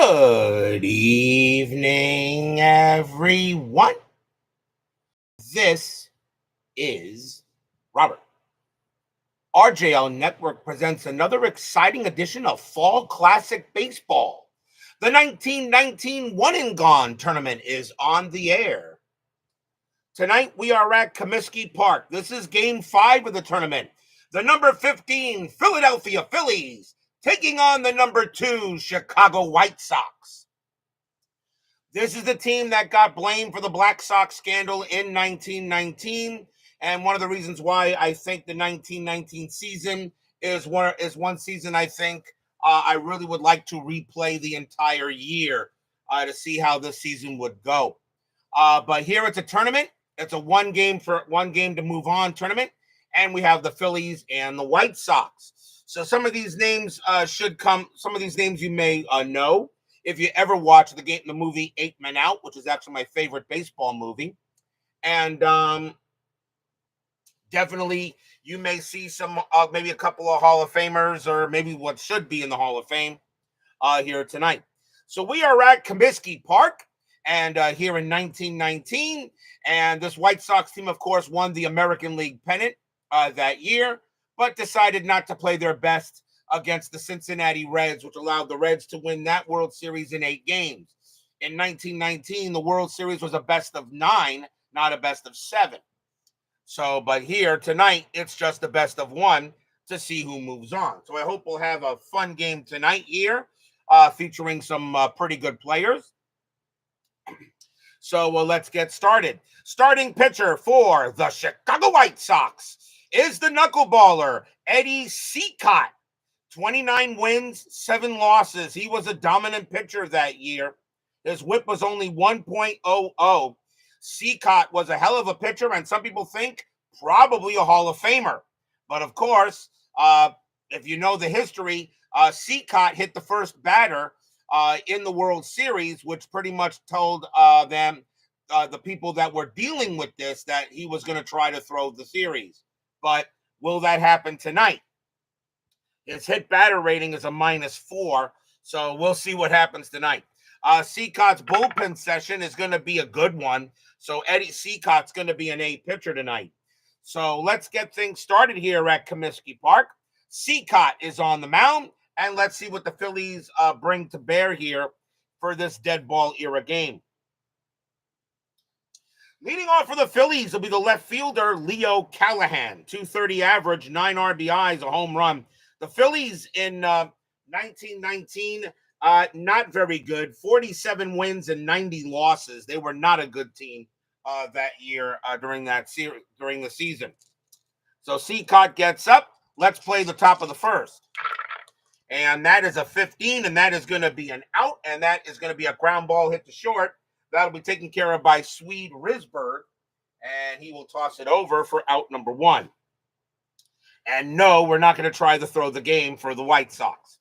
Good evening, everyone. This is Robert. RJL Network presents another exciting edition of Fall Classic Baseball. The 1919 One and Gone tournament is on the air. Tonight we are at Comiskey Park. This is Game 5 of the tournament. The number 15 Philadelphia Phillies taking on the number 2 Chicago White Sox. This is the team that got blamed for the Black Sox scandal in 1919, and one of the reasons why I think the 1919 season is one season I think I really would like to replay the entire year to see how this season would go. But here it's a tournament. It's a one game to move on tournament, and we have the Phillies and the White Sox. So some of these names should come. Some of these names you may know if you ever watch the movie 8 Men Out, which is actually my favorite baseball movie. And definitely you may see some, maybe a couple of Hall of Famers, or maybe what should be in the Hall of Fame here tonight. So we are at Comiskey Park, and here in 1919, and this White Sox team, of course, won the American League pennant that year, but decided not to play their best against the Cincinnati Reds, which allowed the Reds to win that World Series in 8 games. In 1919, the World Series was a best of 9, not a best of 7. So, but here tonight, it's just a best of 1 to see who moves on. So I hope we'll have a fun game tonight here, featuring some pretty good players. So let's get started. Starting pitcher for the Chicago White Sox is the knuckleballer, Eddie Cicotte. 29 wins, 7 losses. He was a dominant pitcher that year. His whip was only 1.00. Cicotte was a hell of a pitcher, and some people think probably a Hall of Famer. But of course, if you know the history, Cicotte hit the first batter in the World Series, which pretty much told the people that were dealing with this, that he was going to try to throw the series. But will that happen tonight? His hit batter rating is a -4, so we'll see what happens tonight. Cicotte's bullpen session is going to be a good one, so Eddie Cicotte's going to be an A pitcher tonight. So let's get things started here at Comiskey Park. Cicotte is on the mound, and let's see what the Phillies bring to bear here for this dead ball era game. Leading off for the Phillies will be the left fielder, Leo Callahan. 230 average, 9 RBIs, a home run. The Phillies in 1919, not very good. 47 wins and 90 losses. They were not a good team that year during the season. So Cicotte gets up. Let's play the top of the first. And that is a 15, and that is going to be an out, and that is going to be a ground ball hit to short. That'll be taken care of by Swede Risberg, and he will toss it over for out number 1. And no, we're not going to try to throw the game for the White Sox.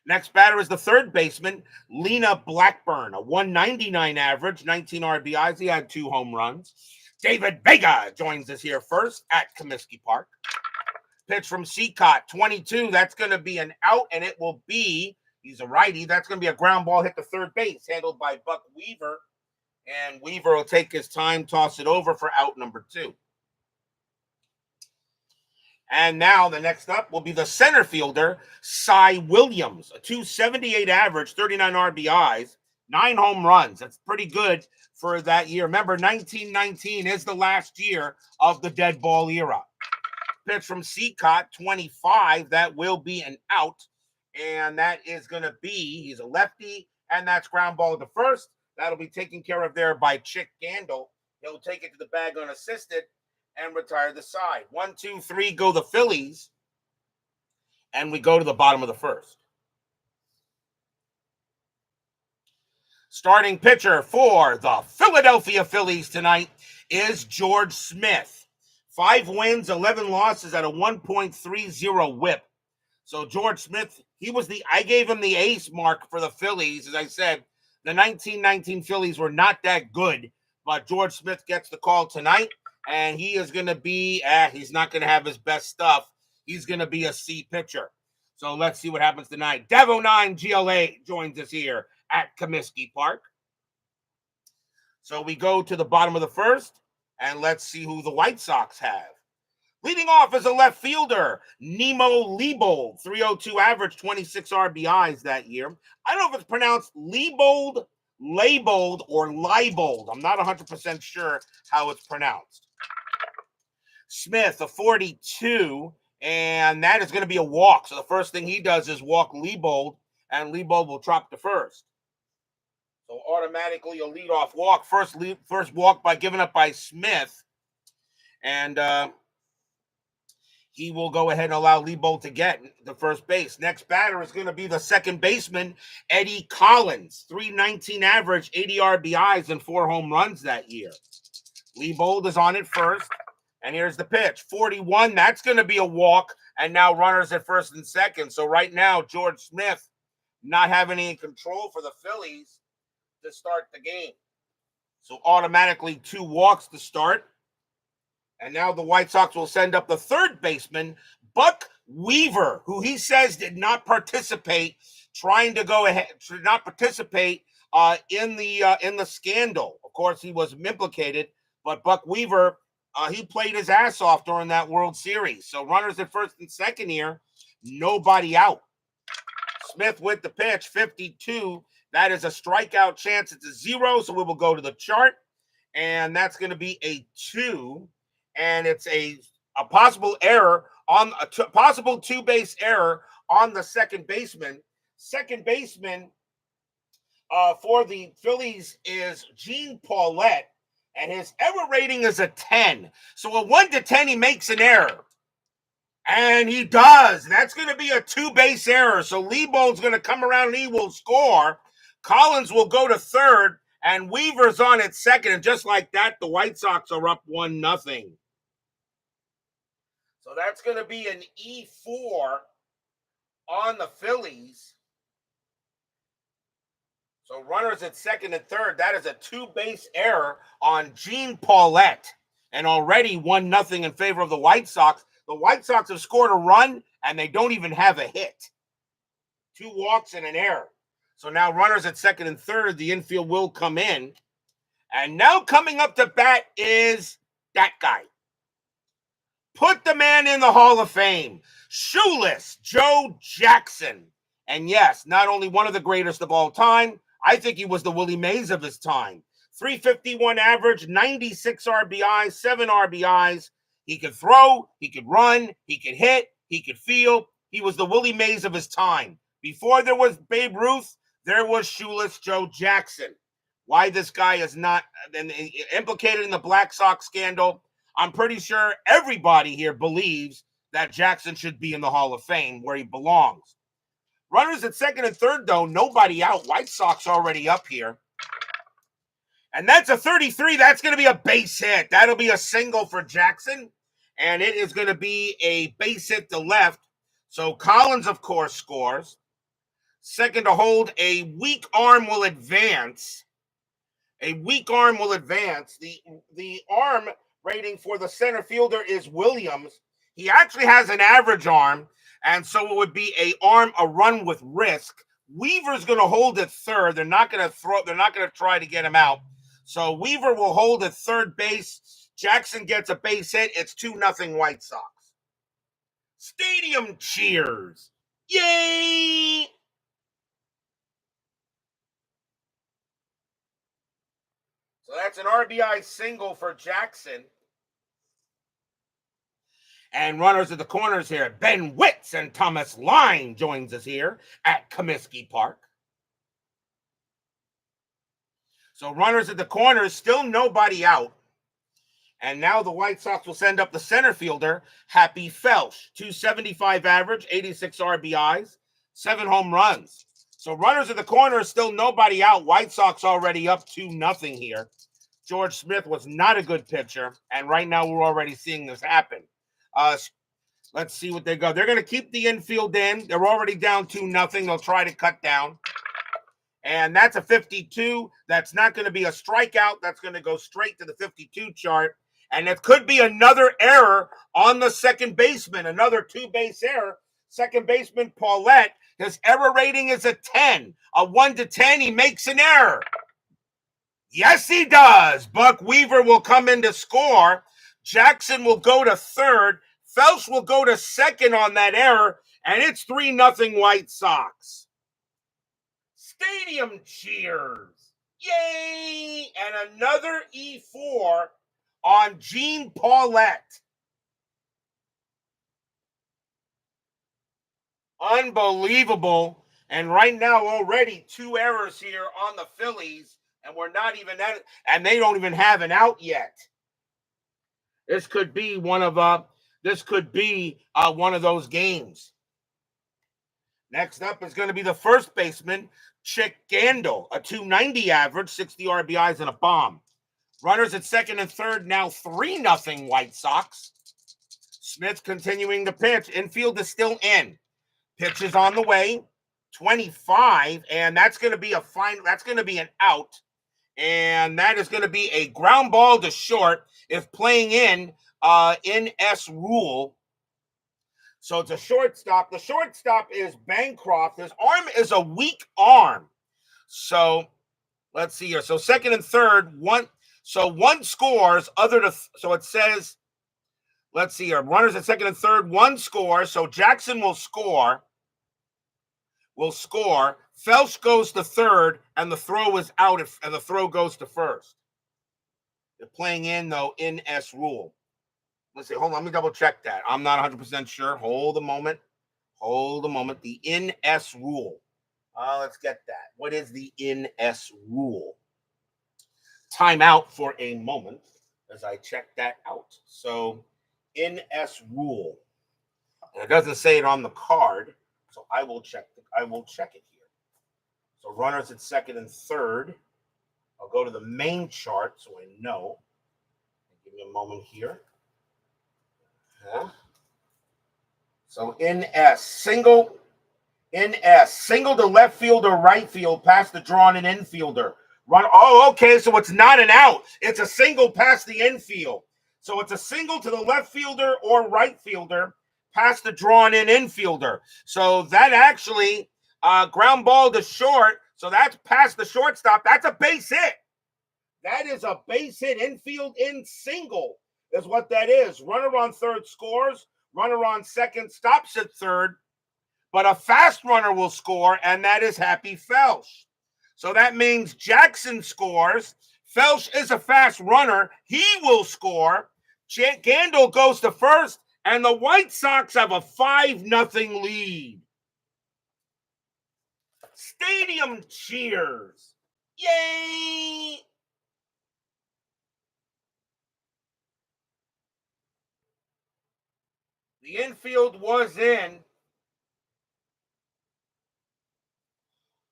Next batter is the third baseman, Lena Blackburn, a 199 average, 19 RBIs. He had 2 home runs. David Vega joins us here first at Comiskey Park. Pitch from Cicotte, 22. That's going to be an out, and it will be, he's a righty, that's going to be a ground ball hit to third base, handled by Buck Weaver. And Weaver will take his time, toss it over for out number 2. And now the next up will be the center fielder, Cy Williams, a 278 average, 39 RBIs, 9 home runs. That's pretty good for that year. Remember, 1919 is the last year of the dead ball era. Pitch from Cicotte, 25. That will be an out. And that is going to be, he's a lefty, and that's ground ball to first. That'll be taken care of there by Chick Gandil. He'll take it to the bag unassisted and retire the side. 1, 2, 3 go the Phillies. And we go to the bottom of the first. Starting pitcher for the Philadelphia Phillies tonight is George Smith. 5 wins, 11 losses at a 1.30 whip. So George Smith, I gave him the ace mark for the Phillies. As I said, the 1919 Phillies were not that good, but George Smith gets the call tonight. And he is going to be, he's not going to have his best stuff. He's going to be a C pitcher. So let's see what happens tonight. Devo9 GLA joins us here at Comiskey Park. So we go to the bottom of the first, and let's see who the White Sox have. Leading off is a left fielder, Nemo Leibold, 302 average, 26 RBIs that year. I don't know if it's pronounced Leibold, Leibold, or Leibold. I'm not 100% sure how it's pronounced. Smith, a 42, and that is going to be a walk. So the first thing he does is walk Leibold, and Leibold will drop to first. So automatically a leadoff walk. First walk by given up by Smith. And he will go ahead and allow Leibold to get the first base. Next batter is going to be the second baseman, Eddie Collins. 319 average, 80 RBIs, and 4 home runs that year. Leibold is on at first. And here's the pitch. 41, that's going to be a walk. And now runners at first and second. So right now, George Smith not having any control for the Phillies to start the game. So automatically 2 walks to start. And now the White Sox will send up the third baseman, Buck Weaver, who he says did not participate, in the scandal. Of course, he was implicated, but Buck Weaver, he played his ass off during that World Series. So runners at first and second here, nobody out. Smith with the pitch, 52. That is a strikeout chance. It's a 0, so we will go to the chart. And that's going to be a 2. And it's a possible error on a possible 2-base error on the second baseman. Second baseman for the Phillies is Gene Paulette, and his error rating is a 10. So a 1 to 10, he makes an error. And he does. That's going to be a 2-base error. So Leibold's going to come around and he will score. Collins will go to third, and Weaver's on at second. And just like that, the White Sox are up 1-0. So that's going to be an E4 on the Phillies. So runners at second and third. That is a 2-base error on Gene Paulette. And already 1-0 in favor of the White Sox. The White Sox have scored a run, and they don't even have a hit. 2 walks and an error. So now runners at second and third. The infield will come in. And now coming up to bat is that guy. Put the man in the Hall of Fame, Shoeless Joe Jackson. And yes, not only one of the greatest of all time, I think he was the Willie Mays of his time. 351 average, 96 RBIs, 7 RBIs. He could throw, he could run, he could hit, he could field. He was the Willie Mays of his time. Before there was Babe Ruth, there was Shoeless Joe Jackson. Why this guy is not implicated in the Black Sox scandal, I'm pretty sure everybody here believes that Jackson should be in the Hall of Fame where he belongs. Runners at second and third, though, nobody out. White Sox already up here. And that's a 33. That's going to be a base hit. That'll be a single for Jackson. And it is going to be a base hit to left. So Collins, of course, scores. Second to hold, a weak arm will advance. A weak arm will advance. The arm rating for the center fielder is Williams. He actually has an average arm, and so it would be a run with risk. Weaver's going to hold at third. They're not going to try to get him out. So Weaver will hold at third base. Jackson gets a base hit. It's 2-0 White Sox. Stadium cheers. Yay! So that's an RBI single for Jackson. And runners at the corners here, Ben Witz and Thomas Line joins us here at Comiskey Park. So runners at the corners, still nobody out. And now the White Sox will send up the center fielder, Happy Felsch. 275 average, 86 RBIs, 7 home runs. So runners at the corners, still nobody out. White Sox already up 2-0 here. George Smith was not a good pitcher. And right now we're already seeing this happen. Let's see what they go. They're going to keep the infield in. They're already down 2-0. They'll try to cut down. And that's a 52. That's not going to be a strikeout. That's going to go straight to the 52 chart. And it could be another error on the second baseman, another 2-base error. Second baseman Paulette, His error rating is a 10. A 1 to 10, he makes an error. Yes, he does. Buck Weaver will come in to score. Jackson will go to third. Felsch will go to second on that error, and it's 3-0 White Sox. Stadium cheers. Yay! And another E4 on Gene Paulette. Unbelievable. And right now, already 2 errors here on the Phillies, and we're not even at it, and they don't even have an out yet. This could be one of those games. Next up is going to be the first baseman, Chick Gandil, a 290 average, 60 RBIs, and a bomb. Runners at second and third, now 3-0 White Sox. Smith continuing to pitch. Infield is still in. Pitch is on the way. 25, and that's going to be an out. And that is going to be a ground ball to short if playing in S rule. So it's a shortstop. The shortstop is Bancroft. His arm is a weak arm. So let's see here. So second and third, one scores. So it says, let's see here. Runners at second and third, one scores. So Jackson will score. Felsch goes to third, and the throw is out, and the throw goes to first. They're playing in, though, in S rule. Let's see. Hold on. Let me double check that. I'm not 100% sure. Hold a moment. The in S rule. Let's get that. What is the in S rule? Time out for a moment as I check that out. So, in S rule. And it doesn't say it on the card, so I will check it here. So runners at second and third. I'll go to the main chart so I know. Give me a moment here. So single to left field or right field past the drawn in infielder. Okay, so it's not an out. It's a single past the infield. So it's a single to the left fielder or right fielder past the drawn in infielder. So that actually ground ball to short. So that's past the shortstop. That's a base hit. That is a base hit, infield in single is what that is. Runner on third scores. Runner on second stops at third. But a fast runner will score, and that is Happy Felsch. So that means Jackson scores. Felsch is a fast runner. He will score. Gandil goes to first, and the White Sox have a 5-0 lead. Stadium cheers. Yay! The infield was in.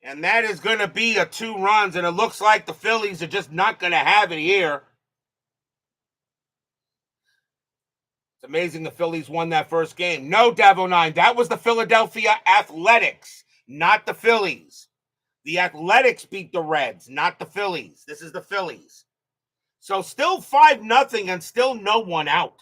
And that is going to be a 2 runs. And it looks like the Phillies are just not going to have it here. It's amazing the Phillies won that first game. No, Davo 9. That was the Philadelphia Athletics, not the Phillies. The Athletics beat the Reds, not the Phillies. This is the Phillies. So still 5-0 and still no one out.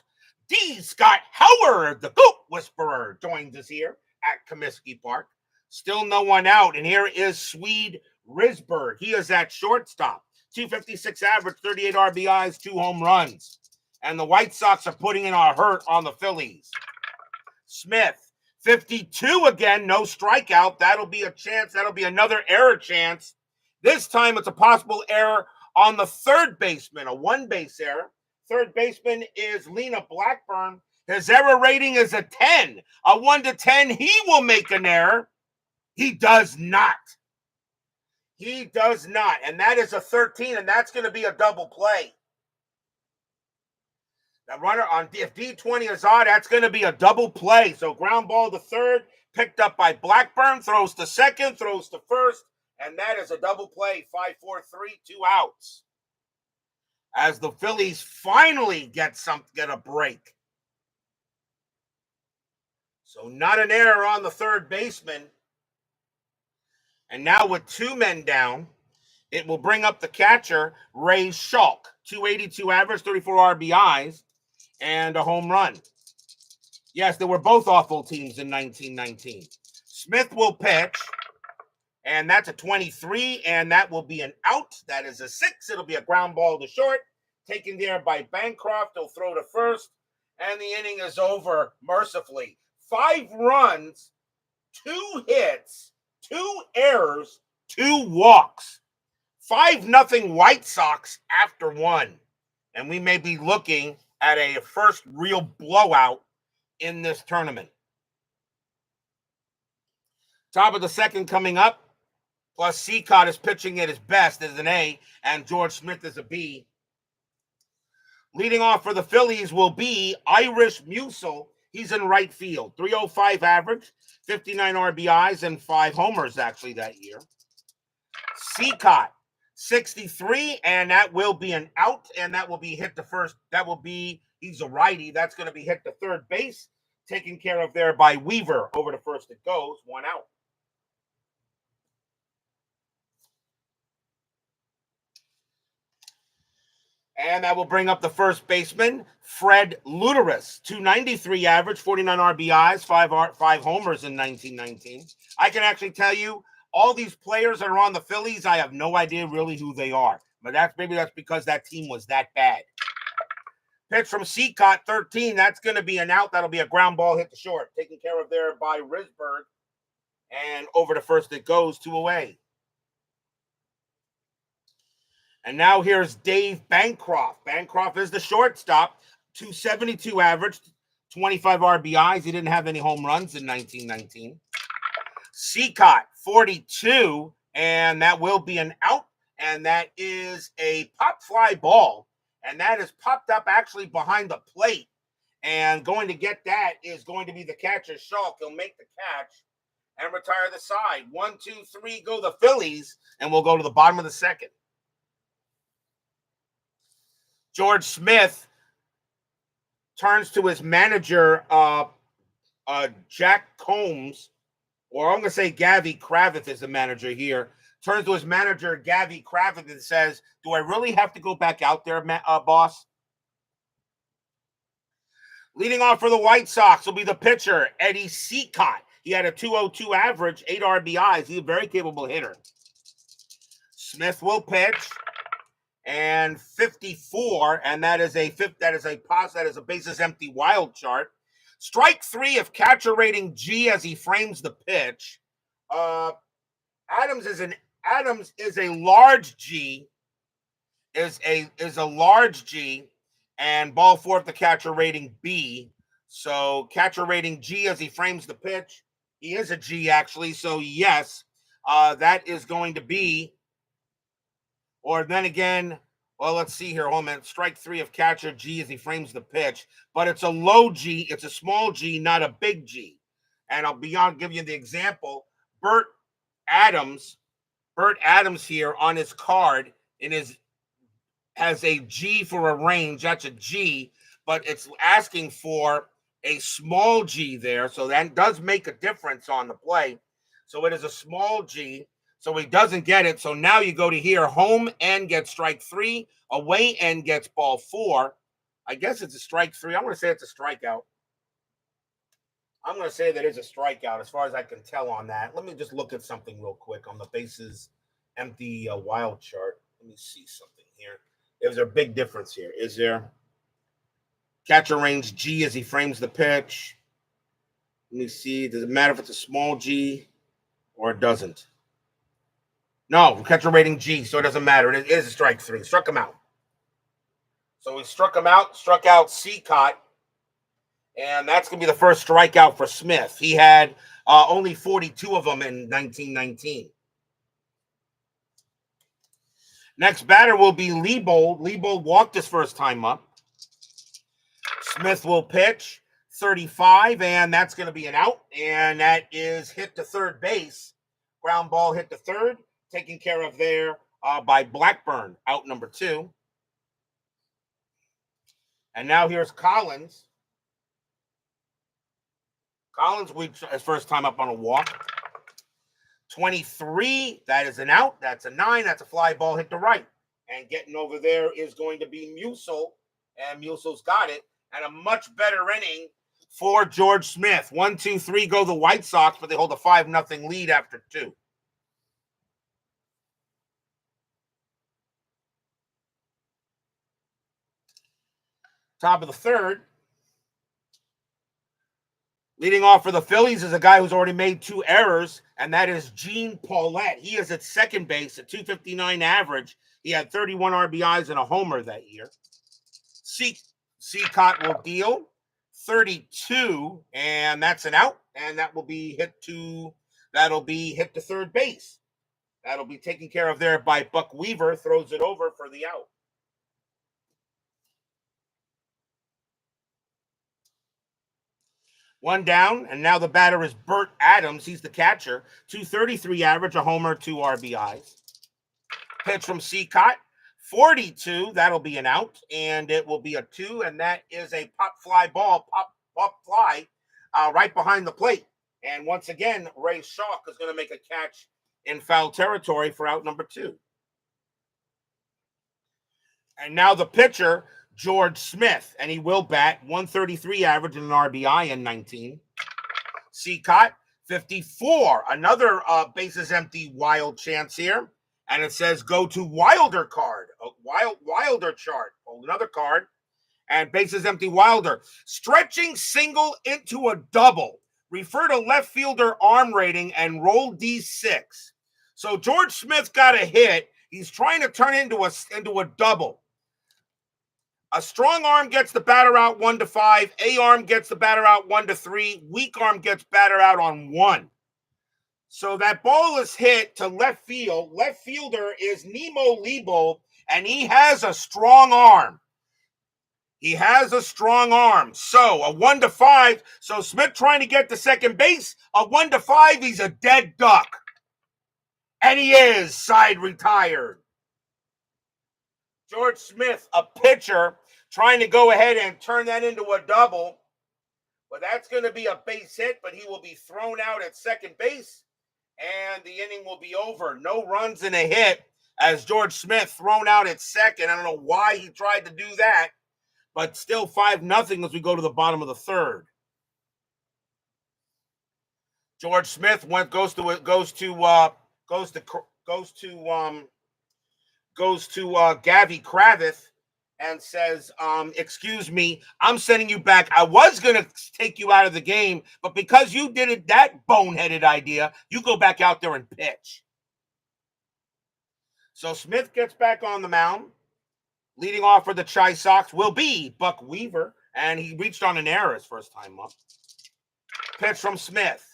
D. Scott Howard, the Goat Whisperer, joins us here at Comiskey Park. Still no one out. And here is Swede Risberg. He is at shortstop. 256 average, 38 RBIs, 2 home runs. And the White Sox are putting in a hurt on the Phillies. Smith, 52 again, no strikeout. That'll be a chance. That'll be another error chance. This time it's a possible error on the third baseman, a 1-base error. Third baseman is Lena Blackburn. His error rating is a 10. A 1 to 10, he will make an error. He does not. And that is a 13, and that's going to be a double play. The runner on if D20 is on, that's going to be a double play. So ground ball to third, picked up by Blackburn, throws to second, throws to first, and that is a double play. 5-4-3, 2 outs. As the Phillies finally get a break. So not an error on the third baseman. And now with 2 men down, it will bring up the catcher, Ray Schalk. 282 average, 34 RBIs, and a home run. Yes, they were both awful teams in 1919. Smith will pitch, and that's a 23, and that will be an out. That is a 6. It'll be a ground ball to short, taken there by Bancroft. He'll throw to first, and the inning is over mercifully. 5 runs, 2 hits, 2 errors, 2 walks. 5-0 White Sox after 1. And we may be looking at a first real blowout in this tournament. Top of the second coming up, plus Cicotte is pitching at his best as an A, and George Smith is a B. Leading off for the Phillies will be Irish Musil. He's in right field. 305 average, 59 RBIs, and 5 homers actually that year. Cicotte, 63, and that will be an out, and that will be hit to first. That will be, he's a righty. That's going to be hit to third base, taken care of there by Weaver. Over to first it goes, 1 out. And that will bring up the first baseman, Fred Luteris. 293 average, 49 RBIs, 5 homers in 1919. I can actually tell you, all these players that are on the Phillies, I have no idea really who they are. But maybe that's because that team was that bad. Pitch from Cicotte, 13. That's going to be an out. That'll be a ground ball hit to short. Taken care of there by Risberg. And over to first it goes, 2 away. And now here's Dave Bancroft. Bancroft is the shortstop. 272 average, 25 RBIs. He didn't have any home runs in 1919. Cicotte, 42, and that will be an out, and that is a pop fly ball, and that is popped up actually behind the plate, and going to get that is going to be the catcher, Schulk. He'll make the catch and retire the side. 1, 2, 3, go the Phillies, and we'll go to the bottom of the second. George Smith turns to his manager, Jack Combs, or I'm going to say Gavi Kravitz is the manager here, turns to his manager, Gavi Kravitz, and says, do I really have to go back out there, boss? Leading off for the White Sox will be the pitcher, Eddie Cicotte. He had a 202 average, 8 RBIs. He's a very capable hitter. Smith will pitch, and 54, and that is a bases empty wild chart. Strike 3 of catcher rating G as he frames the pitch. Adams is a large G, is a large G, and ball 4 of the catcher rating B. So catcher rating G as he frames the pitch. He is a G actually. So yes, that is going to be. Or then again. Well, let's see here. Hold on a minute. Strike 3 of catcher G as he frames the pitch. But it's a low G. It's a small G, not a big G. And I'll give you the example. Bert Adams here on his card has a G for a range. That's a G, but it's asking for a small G there. So that does make a difference on the play. So it is a small G. So he doesn't get it. So now you go to here. Home end gets strike 3. Away end gets ball 4. I guess it's a strike 3. I'm going to say it's a strikeout. I'm going to say that it's a strikeout as far as I can tell on that. Let me just look at something real quick on the bases empty wild chart. Let me see something here. Is there a big difference here? Is there? Catcher range G as he frames the pitch. Let me see. Does it matter if it's a small G or it doesn't? No, catcher rating G, so it doesn't matter. It is a strike 3. Struck him out. So he struck out Cicotte, and that's going to be the first strikeout for Smith. He had only 42 of them in 1919. Next batter will be Leibold. Leibold walked his first time up. Smith will pitch, 35, and that's going to be an out, and that is hit to third base. Ground ball hit to third. Taken care of there by Blackburn, out number 2. And now here's Collins. Collins weeks his first time up on a walk. 23, that is an out. That's a 9. That's a fly ball hit to right. And getting over there is going to be Musil. And Musil's got it. And a much better inning for George Smith. 1, 2, 3 go the White Sox, but they hold a 5-0 lead after 2. Top of the third. Leading off for the Phillies is a guy who's already made 2 errors, and that is Gene Paulette. He is at second base at 259 average. He had 31 RBIs and a homer that year. Cicotte will deal 32, and that's an out, and that'll be hit to third base. That'll be taken care of there by Buck Weaver. Throws it over for the out. One down, and now the batter is Bert Adams. He's the catcher. 233 average, a homer, 2 RBIs. Pitch from Cicotte, 42. That'll be an out, and it will be a 2, and that is a pop fly ball, pop fly right behind the plate. And once again, Ray Schalk is going to make a catch in foul territory for out number 2. And now the pitcher, George Smith, and he will bat. 133 average and an RBI in 19. Cicotte, 54. Another bases empty wild chance here. And it says go to Wilder card. Wilder chart. Hold another card. And bases empty Wilder. Stretching single into a double. Refer to left fielder arm rating and roll D6. So George Smith got a hit. He's trying to turn it into a double. A strong arm gets the batter out 1-5. A arm gets the batter out 1-3. Weak arm gets batter out on 1. So that ball is hit to left field. Left fielder is Nemo Lebo, and he has a strong arm. So a 1-5. So Smith trying to get to second base. A 1-5. He's a dead duck. And he is side retired. George Smith, a pitcher, trying to go ahead and turn that into a double. But that's going to be a base hit, but he will be thrown out at second base, and the inning will be over. No runs and a hit as George Smith thrown out at second. I don't know why he tried to do that, but still 5-0 as we go to the bottom of the third. George Smith goes to Gavi Kravitz and says, excuse me, I'm sending you back. I was going to take you out of the game, but because you did it, that boneheaded idea, you go back out there and pitch. So Smith gets back on the mound. Leading off for the Chi Sox will be Buck Weaver, and he reached on an error his first time up. Pitch from Smith.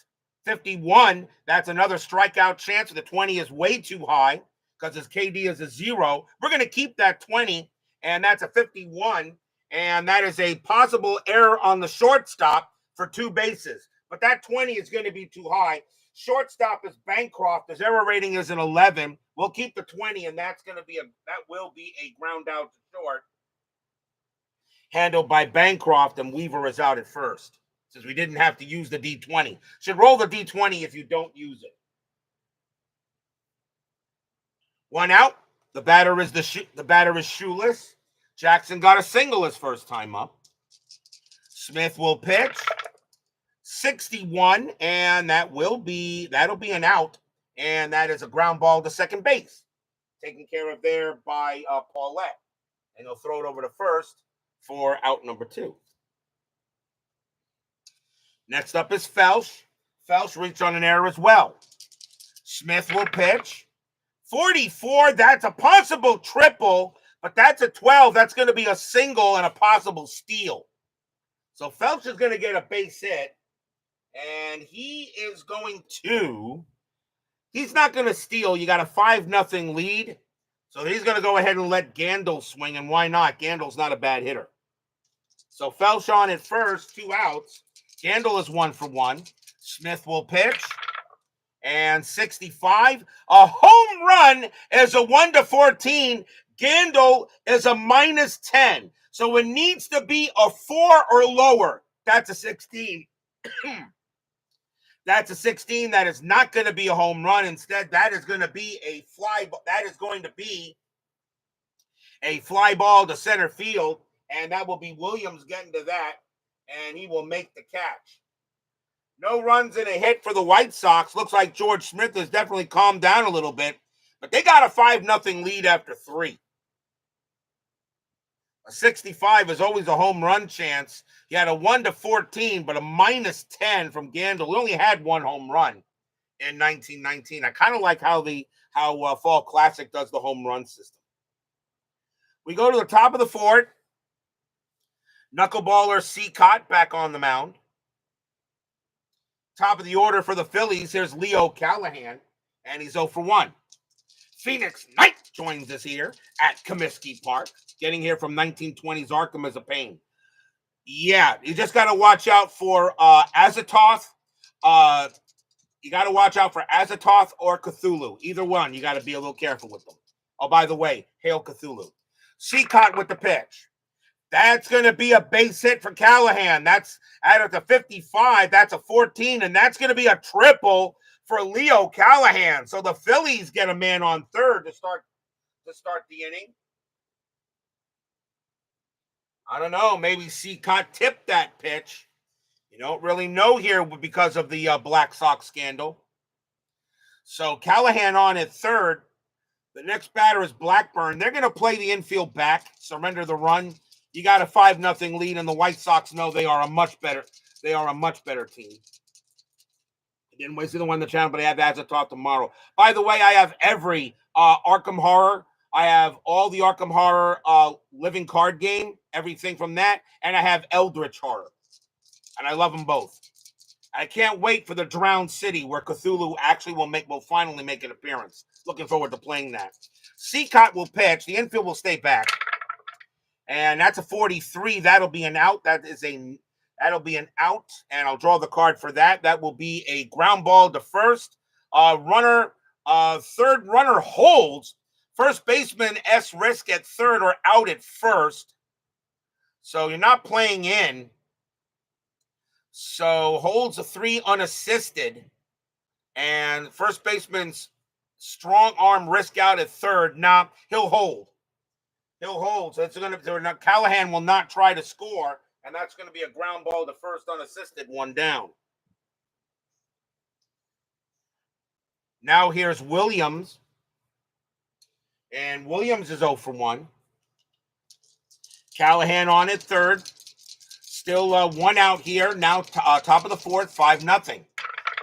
51, that's another strikeout chance. The 20 is way too high because his KD is a 0. We're going to keep that 20, and that's a 51, and that is a possible error on the shortstop for 2 bases. But that 20 is going to be too high. Shortstop is Bancroft. His error rating is an 11. We'll keep the 20, and that will be a ground out to short, handled by Bancroft, and Weaver is out at first. Since we didn't have to use the D20. Should roll the D20 if you don't use it. 1 out. The batter is shoeless. Jackson got a single his first time up. Smith will pitch. 61, and that'll be an out, and that is a ground ball to second base. Taken care of there by Paulette. And he'll throw it over to first for out number 2. Next up is Felsch. Felsch reached on an error as well. Smith will pitch. 44, that's a possible triple, but that's a 12. That's going to be a single and a possible steal. So Felsch is going to get a base hit, and he's not going to steal. You got a 5-0 lead, so he's going to go ahead and let Gandil swing, and why not? Gandil's not a bad hitter. So Felsch on at first, 2 outs. Gandil is 1 for 1. Smith will pitch. And 65. A home run is a 1-14. Gandil is a -10. So it needs to be a 4 or lower. That's a 16. That's a 16. That is not going to be a home run. Instead, that is going to be a fly. That is going to be a fly ball to center field. And that will be Williams getting to that. and he will make the catch. No runs and a hit for the White Sox. Looks like George Smith has definitely calmed down a little bit, but they got a 5-0 lead after 3. A 65 is always a home run chance. He had a 1-14, but a -10 from Gandil. He only had 1 home run in 1919. I kind of like how Fall Classic does the home run system. We go to the top of the 4th. Knuckleballer Cicotte back on the mound. Top of the order for the Phillies, here's Leo Callahan, and he's 0 for 1. Phoenix Knight joins us here at Comiskey Park, getting here from 1920s Arkham as a pain. Yeah, you just got to watch out for Azathoth. You got to watch out for Azathoth or Cthulhu. Either one, you got to be a little careful with them. Oh, by the way, hail Cthulhu. Cicotte with the pitch. That's going to be a base hit for Callahan. That's at the 55. That's a 14, and that's going to be a triple for Leo Callahan. So the Phillies get a man on third to start the inning. I don't know. Maybe Cicotte tipped that pitch. You don't really know here because of the Black Sox scandal. So Callahan on at third. The next batter is Blackburn. They're going to play the infield back, surrender the run. You got a 5-0 lead, and the White Sox know they are a much better team. I didn't waste the one in the channel, but I have Azathoth tomorrow. By the way, I have every Arkham Horror. I have all the Arkham Horror living card game, everything from that, and I have Eldritch Horror. And I love them both. I can't wait for the Drowned City, where Cthulhu actually will finally make an appearance. Looking forward to playing that. Cicotte will pitch. The infield will stay back. And that's a 43. That'll be an out. That'll be an out. And I'll draw the card for that. That will be a ground ball to first. Third runner holds. First baseman S risk at third or out at first. So you're not playing in. So holds a 3 unassisted. And first baseman's strong arm risk out at third. Nah, he'll hold. So Callahan will not try to score, and that's going to be a ground ball to first unassisted, 1 down. Now here's Williams, and Williams is 0 for 1. Callahan on at third. Still 1 out here. Now top of the 4th, 5-0.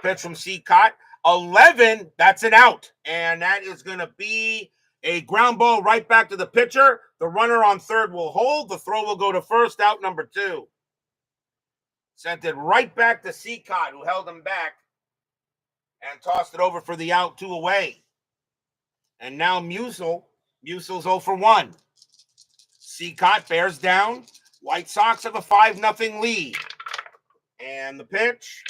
Pitch from Cicotte. 11, that's an out, and that is going to be a ground ball right back to the pitcher. The runner on third will hold. The throw will go to first, out number 2. Sent it right back to Cicotte, who held him back and tossed it over for the out, 2 away. And now Musil's 0 for 1. Cicotte bears down. White Sox have a 5-0 lead. And the pitch.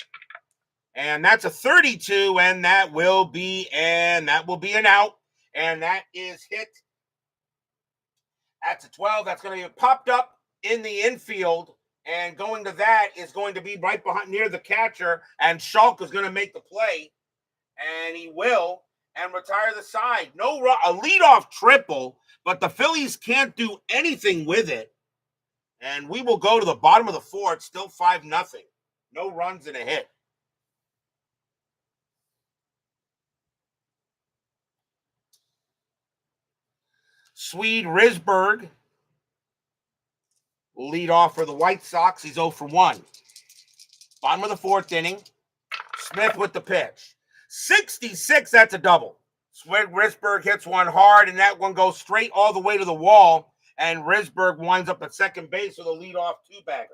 And that's a 32, and that will be an out. And that is hit. That's a 12. That's going to be popped up in the infield. And going to that is going to be right behind near the catcher. And Schulk is going to make the play. And he will. And retire the side. A leadoff triple. But the Phillies can't do anything with it. And we will go to the bottom of the 4th. Still 5-0. No runs and a hit. Swede Risberg will lead off for the White Sox. He's 0 for 1. Bottom of the 4th inning. Smith with the pitch. 66, that's a double. Swede Risberg hits one hard, and that one goes straight all the way to the wall, and Risberg winds up at second base with a leadoff 2-bagger.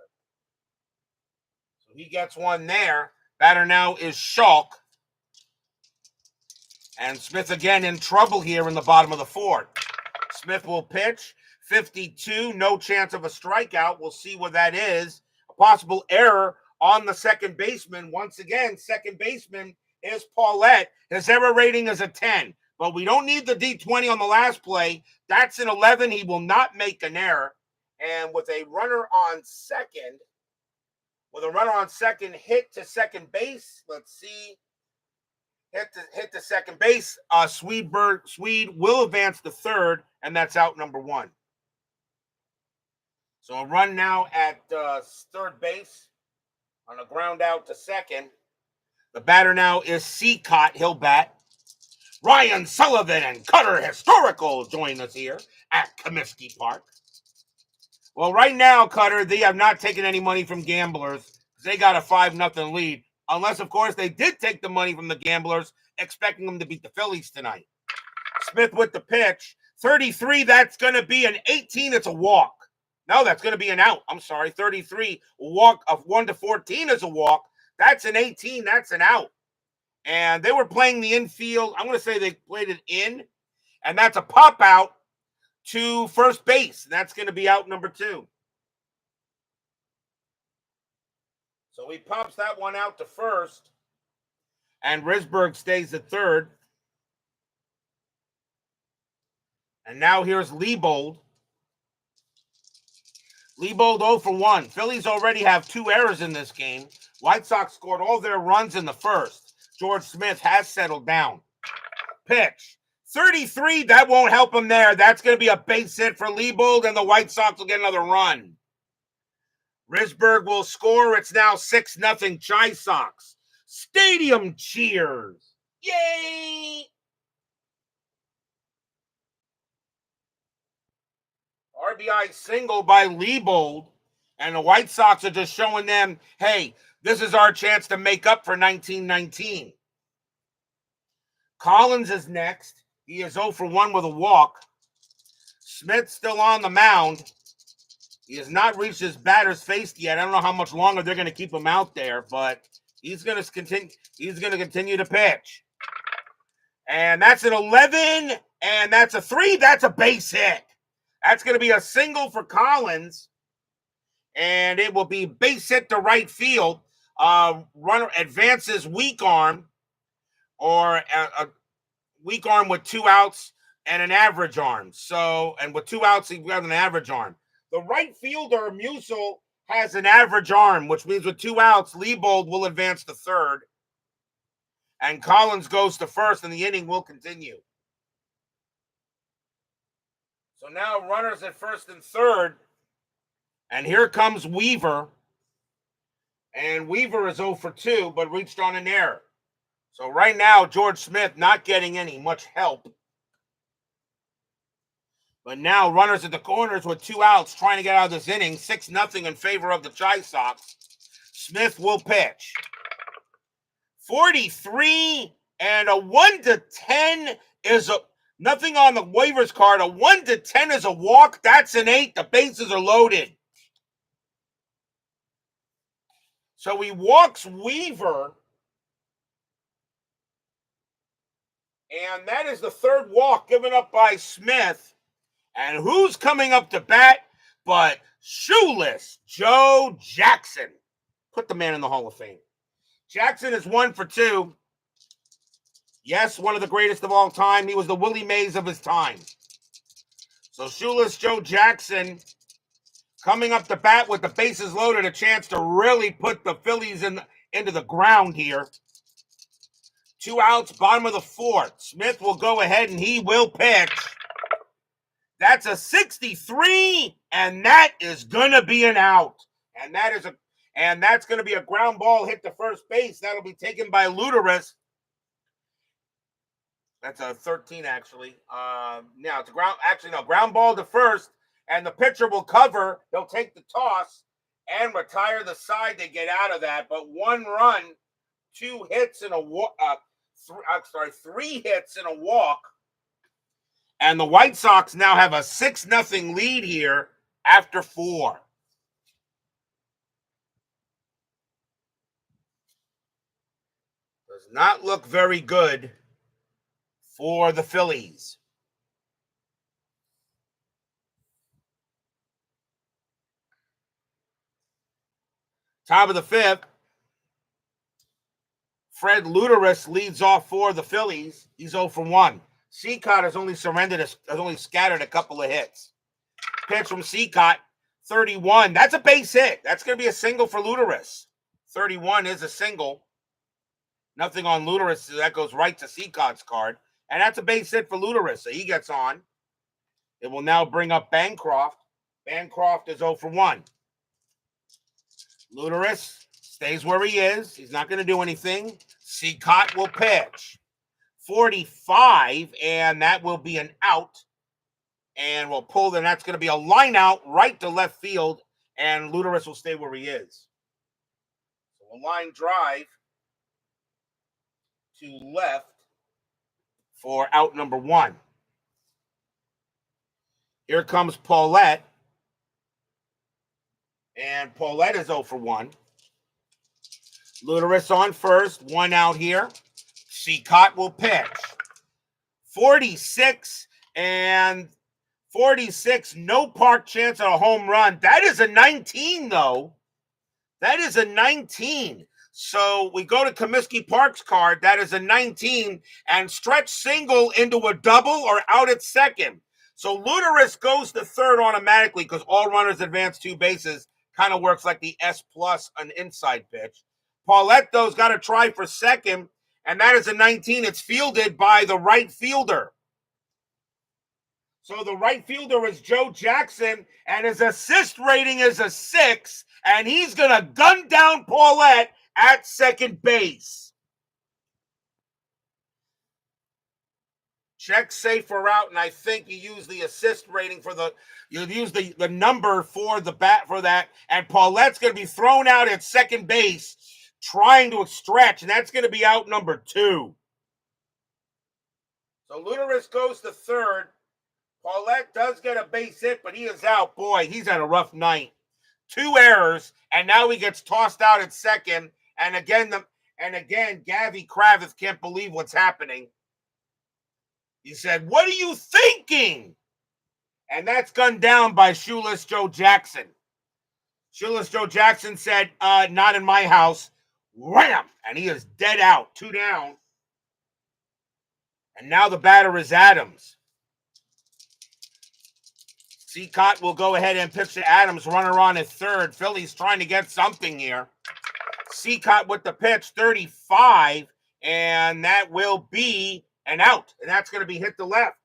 So he gets one there. Batter now is Schulk. And Smith again in trouble here in the bottom of the 4th. Smith will pitch. 52, no chance of a strikeout. We'll see what that is. A possible error on the second baseman. Once again, second baseman is Paulette. His error rating is a 10. But we don't need the D20 on the last play. That's an 11. He will not make an error. And with a runner on second, hit to second base. Let's see. Hit to second base. Swede will advance to third, and that's out number 1. So a run now at third base on a ground out to second. The batter now is Cicotte. He'll bat. Ryan Sullivan and Cutter Historical join us here at Comiskey Park. Well, right now, Cutter, they have not taken any money from gamblers. They got a 5-0 lead. Unless, of course, they did take the money from the gamblers, expecting them to beat the Phillies tonight. Smith with the pitch. 33, that's going to be an 18. It's a walk. No, that's going to be an out. I'm sorry. 33, walk of 1 to 14 is a walk. That's an 18. That's an out. And they were playing the infield. I'm going to say they played it in. And that's a pop out to first base. That's going to be out number 2. So he pops that one out to first. And Risberg stays at third. And now here's Liebold. Liebold 0 for 1. Phillies already have 2 errors in this game. White Sox scored all their runs in the first. George Smith has settled down. Pitch. 33, that won't help him there. That's going to be a base hit for Liebold, and the White Sox will get another run. Risberg will score. It's now 6-0 Chi Sox. Stadium cheers. Yay! RBI single by Liebold, and the White Sox are just showing them, hey, this is our chance to make up for 1919. Collins is next. He is 0 for 1 with a walk. Smith still on the mound. He has not reached his batter's face yet. I don't know how much longer they're going to keep him out there, but he's going to continue. He's going to continue to pitch. And that's an 11, and that's a 3. That's a base hit. That's going to be a single for Collins, and it will be base hit to right field. Runner advances weak arm, or a weak arm with 2 outs and an average arm. So, and with 2 outs, he got an average arm. The right fielder, Musil, has an average arm, which means with 2 outs, Liebold will advance to third, and Collins goes to first, and the inning will continue. So now runners at first and third. And here comes Weaver. And Weaver is 0 for 2, but reached on an error. So right now, George Smith not getting any much help. But now runners at the corners with 2 outs trying to get out of this inning. 6-0 in favor of the Chi Sox. Smith will pitch. 43 and a 1 to 10 is a... Nothing on the waivers card. A 1 to 10 is a walk. That's an 8. The bases are loaded. So he walks Weaver. And that is the 3rd walk given up by Smith. And who's coming up to bat but shoeless Joe Jackson? Put the man in the Hall of Fame. Jackson is 1 for 2. Yes, one of the greatest of all time. He was the Willie Mays of his time. So shoeless Joe Jackson coming up to bat with the bases loaded, a chance to really put the Phillies into the ground here. 2 outs, bottom of the 4th. Smith will go ahead and he will pitch. That's a 63, and that is gonna be an out. And that's gonna be a ground ball hit to first base. That'll be taken by Luderis. That's a 13, actually. Now it's a ground ball to first, and the pitcher will cover. They'll take the toss and retire the side to get out of that. But 1 run, 2 hits and a walk. 3 hits and a walk. And the White Sox now have a 6-0 lead here after 4. Does not look very good for the Phillies. Top of the 5th. Fred Luderis leads off for the Phillies. He's 0 for 1. Cicotte has only scattered a couple of hits. Pitch from Cicotte, 31. That's a base hit. That's going to be a single for Luderis. 31 is a single. Nothing on Luderis, so that goes right to Cicotte's card. And that's a base hit for Luderis, so he gets on. It will now bring up Bancroft. Bancroft is 0 for 1. Luteris stays where he is. He's not going to do anything. Cicotte will pitch. 45, and that will be an out. And we'll pull, and that's going to be a line out right to left field, and Luteris will stay where he is. So a line drive to left for out number 1. Here comes Paulette. And Paulette is 0 for 1. Luteris on first, 1 out here. Cicotte will pitch. 46, and 46, no park chance at a home run. That is a 19, though. That is a 19. So we go to Comiskey Park's card. That is a 19, and stretch single into a double or out at second. So Luteris goes to third automatically because all runners advance 2 bases. Kind of works like the S plus an inside pitch. Paulette, though's got to try for second, and that is a 19. It's fielded by the right fielder. So the right fielder is Joe Jackson, and his assist rating is a 6, and he's going to gun down Paulette at second base. Check safe or out, and I think you use the assist rating for you use the number for the bat for that, and Paulette's going to be thrown out at second base trying to stretch, and that's going to be out number 2. So Luteris goes to third. Paulette does get a base hit, but he is out. Boy, he's had a rough night. 2 errors, and now he gets tossed out at second. And again, Gavy Kravitz can't believe what's happening. He said, "What are you thinking?" And that's gunned down by Shoeless Joe Jackson. Shoeless Joe Jackson said, "Not in my house." Wham! And he is dead out. 2 down. And now the batter is Adams. Cicotte will go ahead and pitch to Adams, runner on at third. Phillies trying to get something here. Cicotte with the pitch, 35, and that will be an out. And that's going to be hit to left.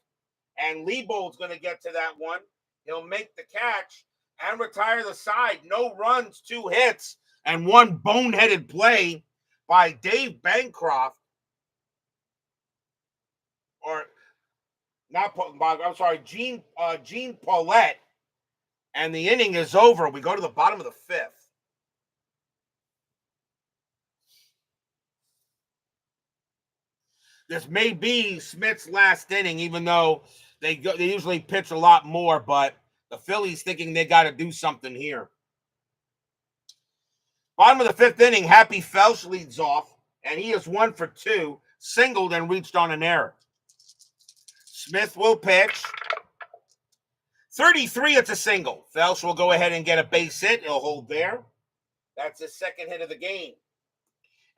And Leibold's going to get to that one. He'll make the catch and retire the side. No runs, 2 hits, and 1 boneheaded play by Dave Bancroft. Or not, I'm sorry, Gene Paulette. And the inning is over. We go to the bottom of the 5th. This may be Smith's last inning, even though they usually pitch a lot more, but the Phillies thinking they got to do something here. Bottom of the 5th inning, Happy Felsch leads off, and he is 1 for 2, singled and reached on an error. Smith will pitch. 33, it's a single. Felsch will go ahead and get a base hit. He'll hold there. That's his 2nd hit of the game.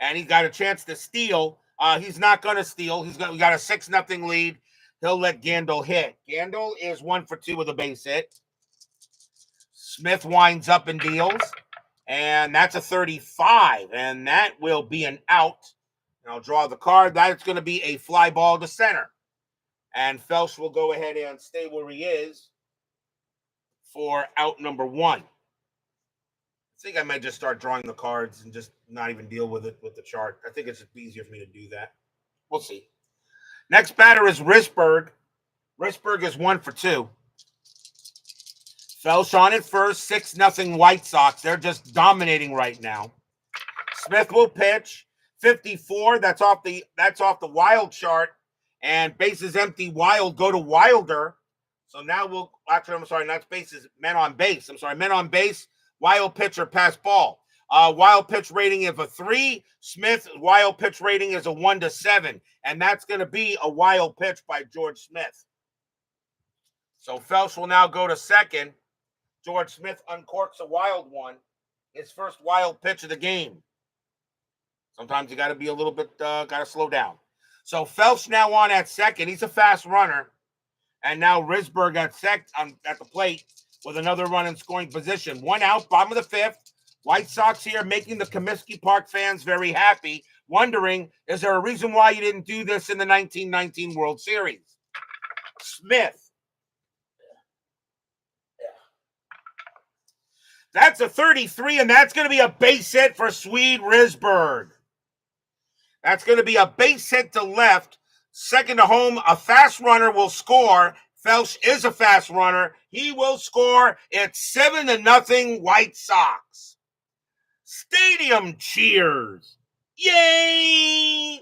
And he's got a chance to steal. He's not going to steal. We got a 6-0 lead. He'll let Gandil hit. Gandil is 1 for 2 with a base hit. Smith winds up and deals. And that's a 35. And that will be an out. And I'll draw the card. That's going to be a fly ball to center. And Felsch will go ahead and stay where he is for out number 1. I think I might just start drawing the cards and just not even deal with it with the chart. I think it's just easier for me to do that. We'll see. Next batter is Risberg. Risberg is 1 for 2. Felsch on at first, 6-0 White Sox. They're just dominating right now. Smith will pitch. 54. That's off the Wild chart. And bases empty. Wild go to Wilder. So now not bases, men on base. Men on base. Wild pitcher pass ball. Wild pitch rating of a 3. Smith, wild pitch rating is a 1 to 7. And that's going to be a wild pitch by George Smith. So Felsch will now go to second. George Smith uncorks a wild one. His first wild pitch of the game. Sometimes you got to be a little bit, got to slow down. So Felsch now on at second. He's a fast runner. And now Risberg at the plate with another run in scoring position. 1 out, bottom of the 5th. White Sox here making the Comiskey Park fans very happy, wondering, is there a reason why you didn't do this in the 1919 World Series? Smith. That's a 33, and that's going to be a base hit for Swede Risberg. That's going to be a base hit to left. Second to home, a fast runner will score. Felsch is a fast runner. He will score. It's 7-0 White Sox. Stadium cheers. Yay!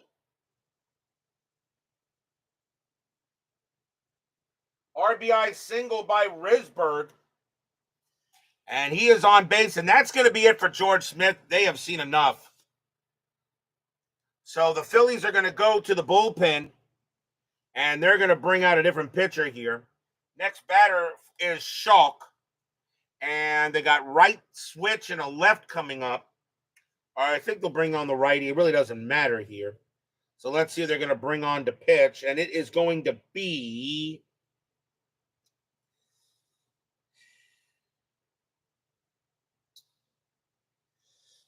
RBI single by Risberg. And he is on base, and that's going to be it for George Smith. They have seen enough. So the Phillies are going to go to the bullpen, and they're going to bring out a different pitcher here. Next batter is Cicotte, and they got right switch and a left coming up. I think they'll bring on the righty. It really doesn't matter here. So let's see who they're going to bring on to pitch, and it is going to be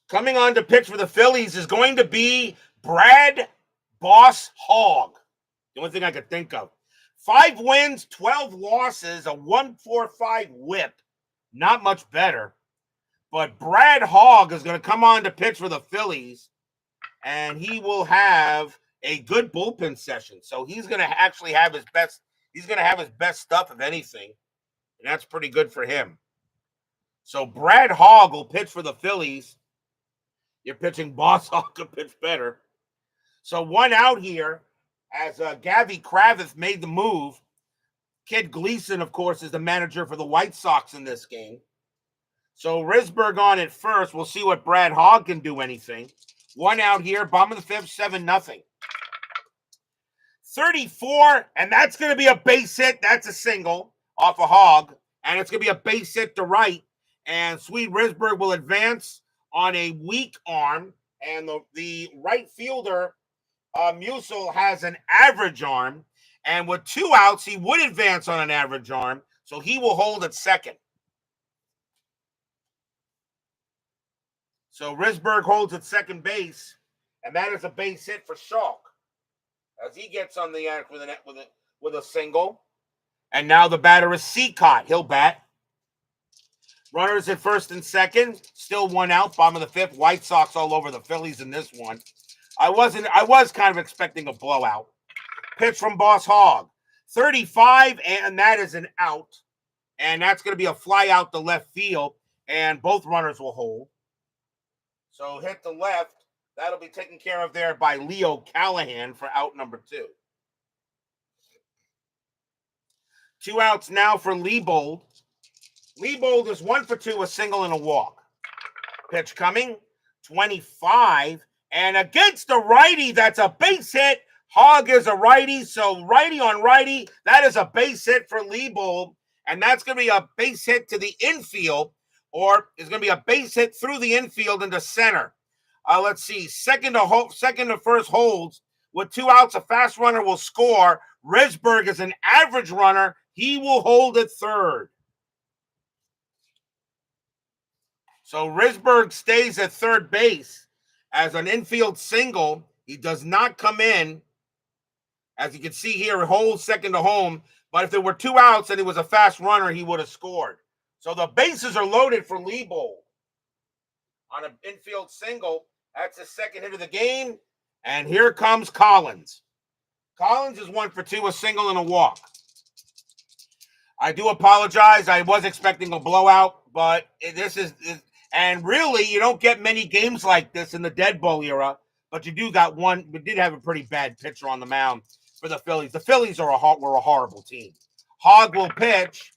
coming on to pitch for the Phillies is going to be Brad Boss Hogg. The only thing I could think of. 5 wins, 12 losses, a 1.45 whip. Not much better. But Brad Hogg is going to come on to pitch for the Phillies, and he will have a good bullpen session. So he's going to actually have his best. He's going to have his best stuff, if anything, and that's pretty good for him. So Brad Hogg will pitch for the Phillies. You're pitching Boss Hogg could pitch better. So one out here as Gavi Kravitz made the move. Kid Gleason, of course, is the manager for the White Sox in this game. So Risberg on at first. We'll see what Brad Hogg can do anything. One out here, bottom of the fifth, 7-0. 34, and that's going to be a base hit. That's a single off a Hogg, and it's going to be a base hit to right. And Swede Risberg will advance on a weak arm, and the right fielder, Musil, has an average arm, and with 2 outs, he would advance on an average arm, so he will hold at second. So Risberg holds at second base, and that is a base hit for Cicotte as he gets on the act with a single. And now the batter is Cicotte. He'll bat. Runners at first and second, still 1 out, bottom of the fifth. White Sox all over the Phillies in this one. I was kind of expecting a blowout. Pitch from Boss Hogg. 35, and that is an out. And that's going to be a fly out to left field, and both runners will hold. So hit the left. That'll be taken care of there by Leo Callahan for out number 2. 2 outs now for Leibold. Leibold is 1 for 2, a single and a walk. Pitch coming, 25, and against the righty, that's a base hit. Hogg is a righty, so righty on righty, that is a base hit for Leibold, and that's going to be a base hit to the infield, or it's going to be a base hit through the infield into center. Let's see, second to first holds. With 2 outs, a fast runner will score. Risberg is an average runner. He will hold at third. So Risberg stays at third base as an infield single. He does not come in. As you can see here, holds second to home. But if there were 2 outs and he was a fast runner, he would have scored. So the bases are loaded for Leibold on an infield single. That's his second hit of the game. And here comes Collins. Collins is 1 for 2, a single and a walk. I do apologize. I was expecting a blowout, but and really, you don't get many games like this in the dead ball era, but you do got one. We did have a pretty bad pitcher on the mound for the Phillies. The Phillies were a horrible team. Hogg will pitch.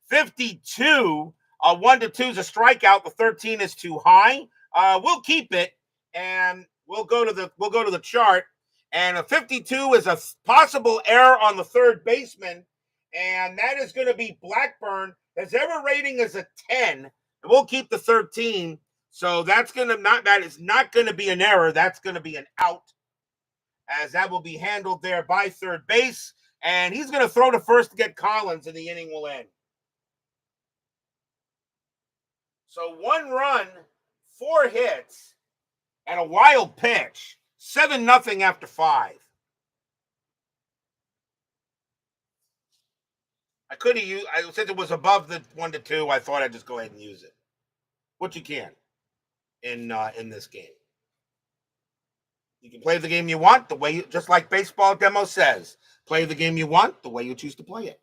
52. 1-2 is a strikeout. The 13 is too high. We'll keep it, and we'll go to the chart. And a 52 is a possible error on the third baseman, and that is going to be Blackburn. His error rating is a 10. We'll keep the 13. So that is not going to be an error. That's going to be an out, as that will be handled there by third base. And he's going to throw to first to get Collins, and the inning will end. So 1 run, 4 hits, and a wild pitch. 7-0 after 5. I could have used, since it was above the 1-2, I thought I'd just go ahead and use it. which you can in this game. You can play the game you want the way you, just like baseball demo says. Play the game you want the way you choose to play it.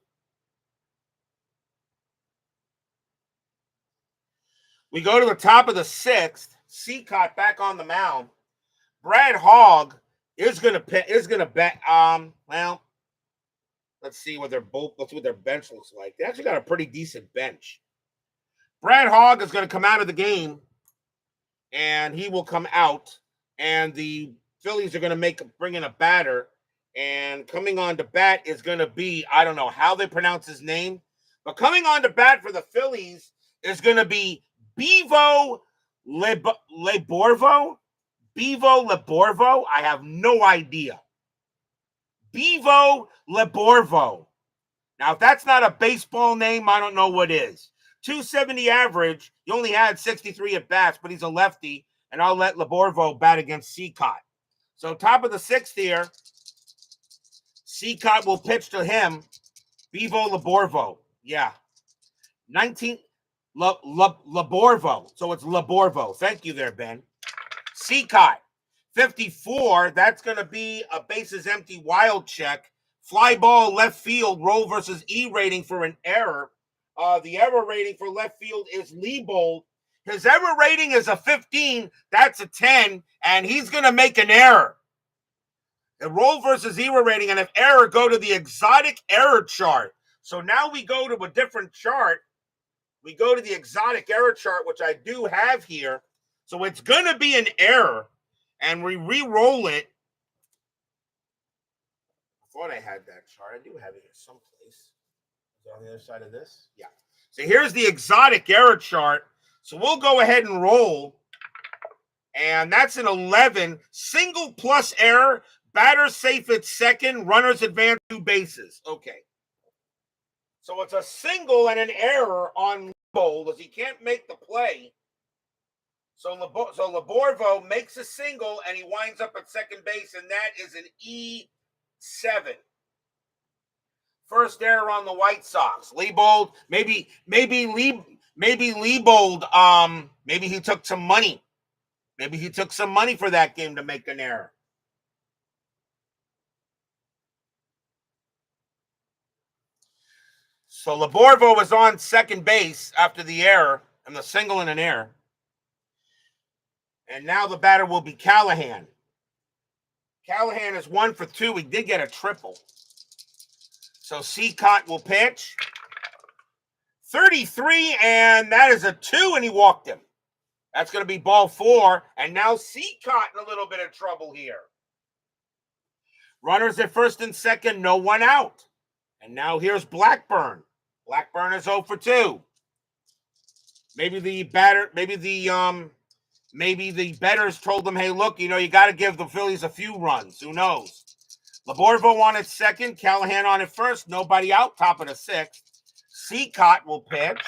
We go to the top of the sixth. Cicotte back on the mound. Brad Hogg is gonna bet. Well, let's see what their bench looks like. They actually got a pretty decent bench. Brad Hogg is going to come out of the game, and he will come out, and the Phillies are going to bring in a batter, and coming on to bat is going to be, I don't know how they pronounce his name, but coming on to bat for the Phillies is going to be Bevo Leborvo. Bevo Leborvo? I have no idea. Bevo Leborvo. Now, if that's not a baseball name, I don't know what is. 270 average. He only had 63 at-bats, but he's a lefty, and I'll let Leborvo bat against Cicotte. So top of the sixth here, Cicotte will pitch to him. Bevo Leborvo. Yeah. Leborvo. So it's Leborvo. Thank you there, Ben. Cicotte. 54, that's going to be a bases empty wild check. Fly ball left field, roll versus E rating for an error. The error rating for left field is Leibold. His error rating is a 15. That's a 10, and he's going to make an error. The roll versus error rating, and if error, go to the exotic error chart. So now we go to a different chart. We go to the exotic error chart, which I do have here. So it's going to be an error. And we re-roll it. I thought I had that chart. I do have it here someplace. Is it on the other side of this? Yeah. So here's the exotic error chart. So we'll go ahead and roll. And that's an 11. Single plus error. Batter safe at second. Runners advance 2 bases. Okay. So it's a single and an error on Leibold as he can't make the play. So Leborvo makes a single, and he winds up at second base, and that is an E7. First error on the White Sox. Leibold, maybe Leibold, maybe he took some money. Maybe he took some money for that game to make an error. So Leborvo was on second base after the error, and the single and an error. And now the batter will be Callahan. Callahan is 1 for 2. He did get a triple. So Cicotte will pitch. 33, and that is a 2, and he walked him. That's going to be ball 4. And now Cicotte in a little bit of trouble here. Runners at first and second, no one out. And now here's Blackburn. Blackburn is 0 for 2. Maybe the bettors told them, hey, look, you got to give the Phillies a few runs. Who knows? Leborvo on at second. Callahan on at first. Nobody out. Top of the sixth. Cicotte will pitch.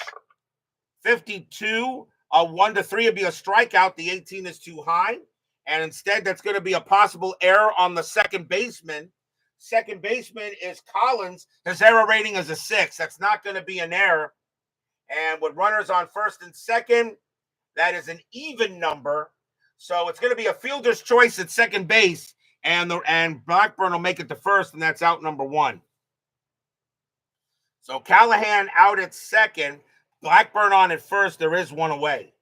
52. A 1-3 would be a strikeout. The 18 is too high. And instead, that's going to be a possible error on the second baseman. Second baseman is Collins. His error rating is a 6. That's not going to be an error. And with runners on first and second, that is an even number. So it's going to be a fielder's choice at second base, and Blackburn will make it to first, and that's out number 1. So Callahan out at second, Blackburn on at first. There is one away.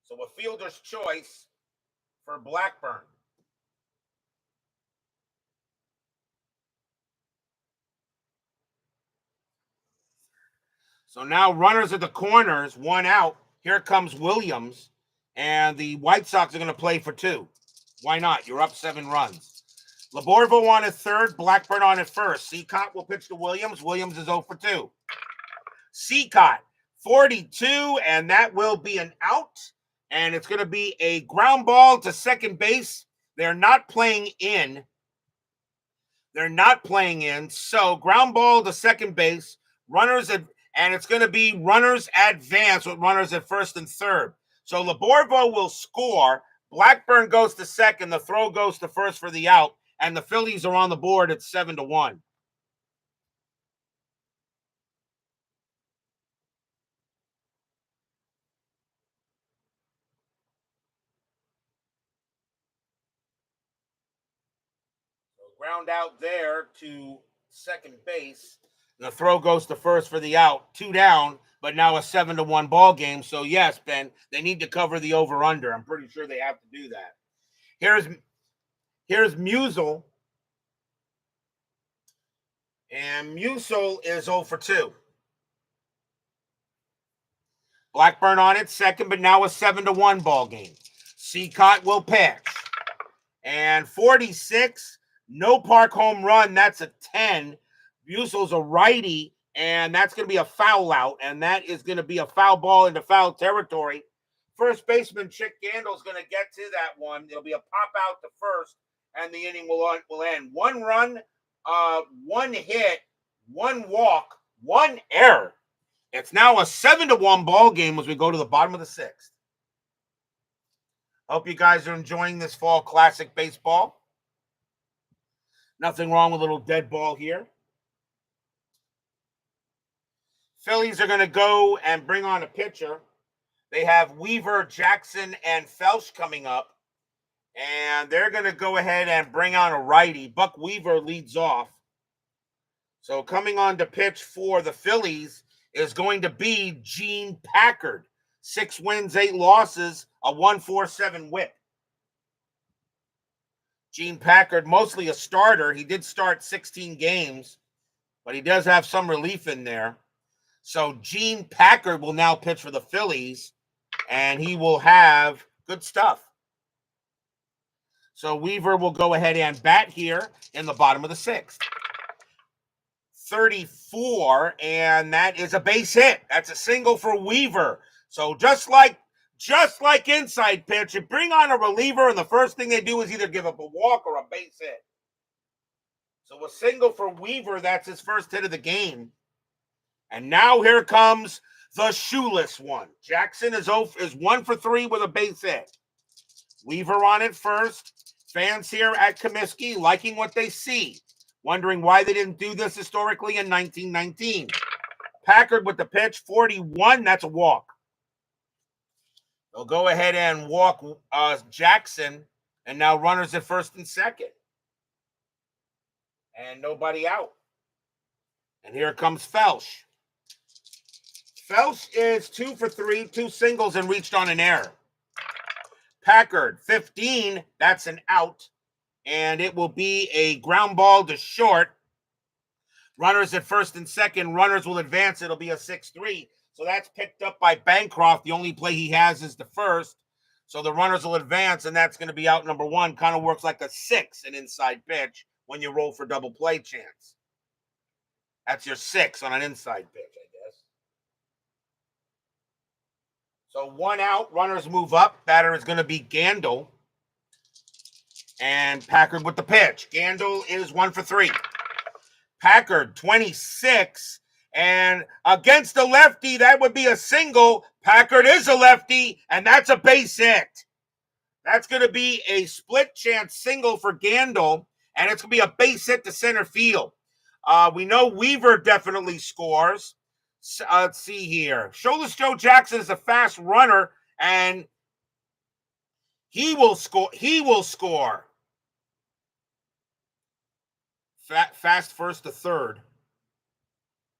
So a fielder's choice for Blackburn. So now runners at the corners, 1 out. Here comes Williams, and the White Sox are going to play for 2. Why not? You're up 7 runs. Leborvo on at third, Blackburn on at first. Cicotte will pitch to Williams. Williams is 0 for 2. Cicotte, 42, and that will be an out, and it's going to be a ground ball to second base. They're not playing in. So ground ball to second base, and it's going to be runners advance with runners at first and third. So Leborvo will score. Blackburn goes to second. The throw goes to first for the out. And the Phillies are on the board at 7-1. Ground out there to second base. The throw goes to first for the out. 2 down, but now a 7-1 ball game. So yes, Ben, they need to cover the over/under. I'm pretty sure they have to do that. Here's Musial, and Musial is 0 for 2. Blackburn on it, second, but now a 7-1 ball game. Cicotte will pitch. And 46, no park home run. That's a 10. Musial's a righty, and that's going to be a foul out, and that is going to be a foul ball into foul territory. First baseman Chick Gandil is going to get to that one. It'll be a pop out to first, and the inning will end. 1 run, 1 hit, 1 walk, 1 error. It's now a 7-1 ball game as we go to the bottom of the 6th. Hope you guys are enjoying this fall classic baseball. Nothing wrong with a little dead ball here. Phillies are going to go and bring on a pitcher. They have Weaver, Jackson, and Felsch coming up. And they're going to go ahead and bring on a righty. Buck Weaver leads off. So coming on to pitch for the Phillies is going to be Gene Packard. 6 wins, 8 losses, a 1.47 whip. Gene Packard, mostly a starter. He did start 16 games, but he does have some relief in there. So Gene Packard will now pitch for the Phillies, and he will have good stuff. So Weaver will go ahead and bat here in the bottom of the 6th. 34, and that is a base hit. That's a single for Weaver. So just like inside pitch, you bring on a reliever, and the first thing they do is either give up a walk or a base hit. So a single for Weaver, that's his first hit of the game. And now here comes the shoeless one. Jackson is 1 for 3 with a base hit. Weaver on it first. Fans here at Comiskey liking what they see, wondering why they didn't do this historically in 1919. Packard with the pitch, 41, that's a walk. They'll go ahead and walk Jackson, and now runners at first and second. And nobody out. And here comes Felsch. Felsch is 2 for 3, 2 singles, and reached on an error. Packard, 15, that's an out. And it will be a ground ball to short. Runners at first and second. Runners will advance. It'll be a 6-3. So that's picked up by Bancroft. The only play he has is the first. So the runners will advance, and that's going to be out number 1. Kind of works like a 6, an inside pitch, when you roll for double play chance. That's your 6 on an inside pitch, I guess. So 1 out. Runners move up. Batter is going to be Gandil. And Packard with the pitch. Gandil is 1 for 3. Packard, 26. And against the lefty, that would be a single. Packard is a lefty, and that's a base hit. That's going to be a split chance single for Gandil, and it's going to be a base hit to center field. We know Weaver definitely scores. Let's see here. Shoeless Joe Jackson is a fast runner, and he will score. Fast first to third.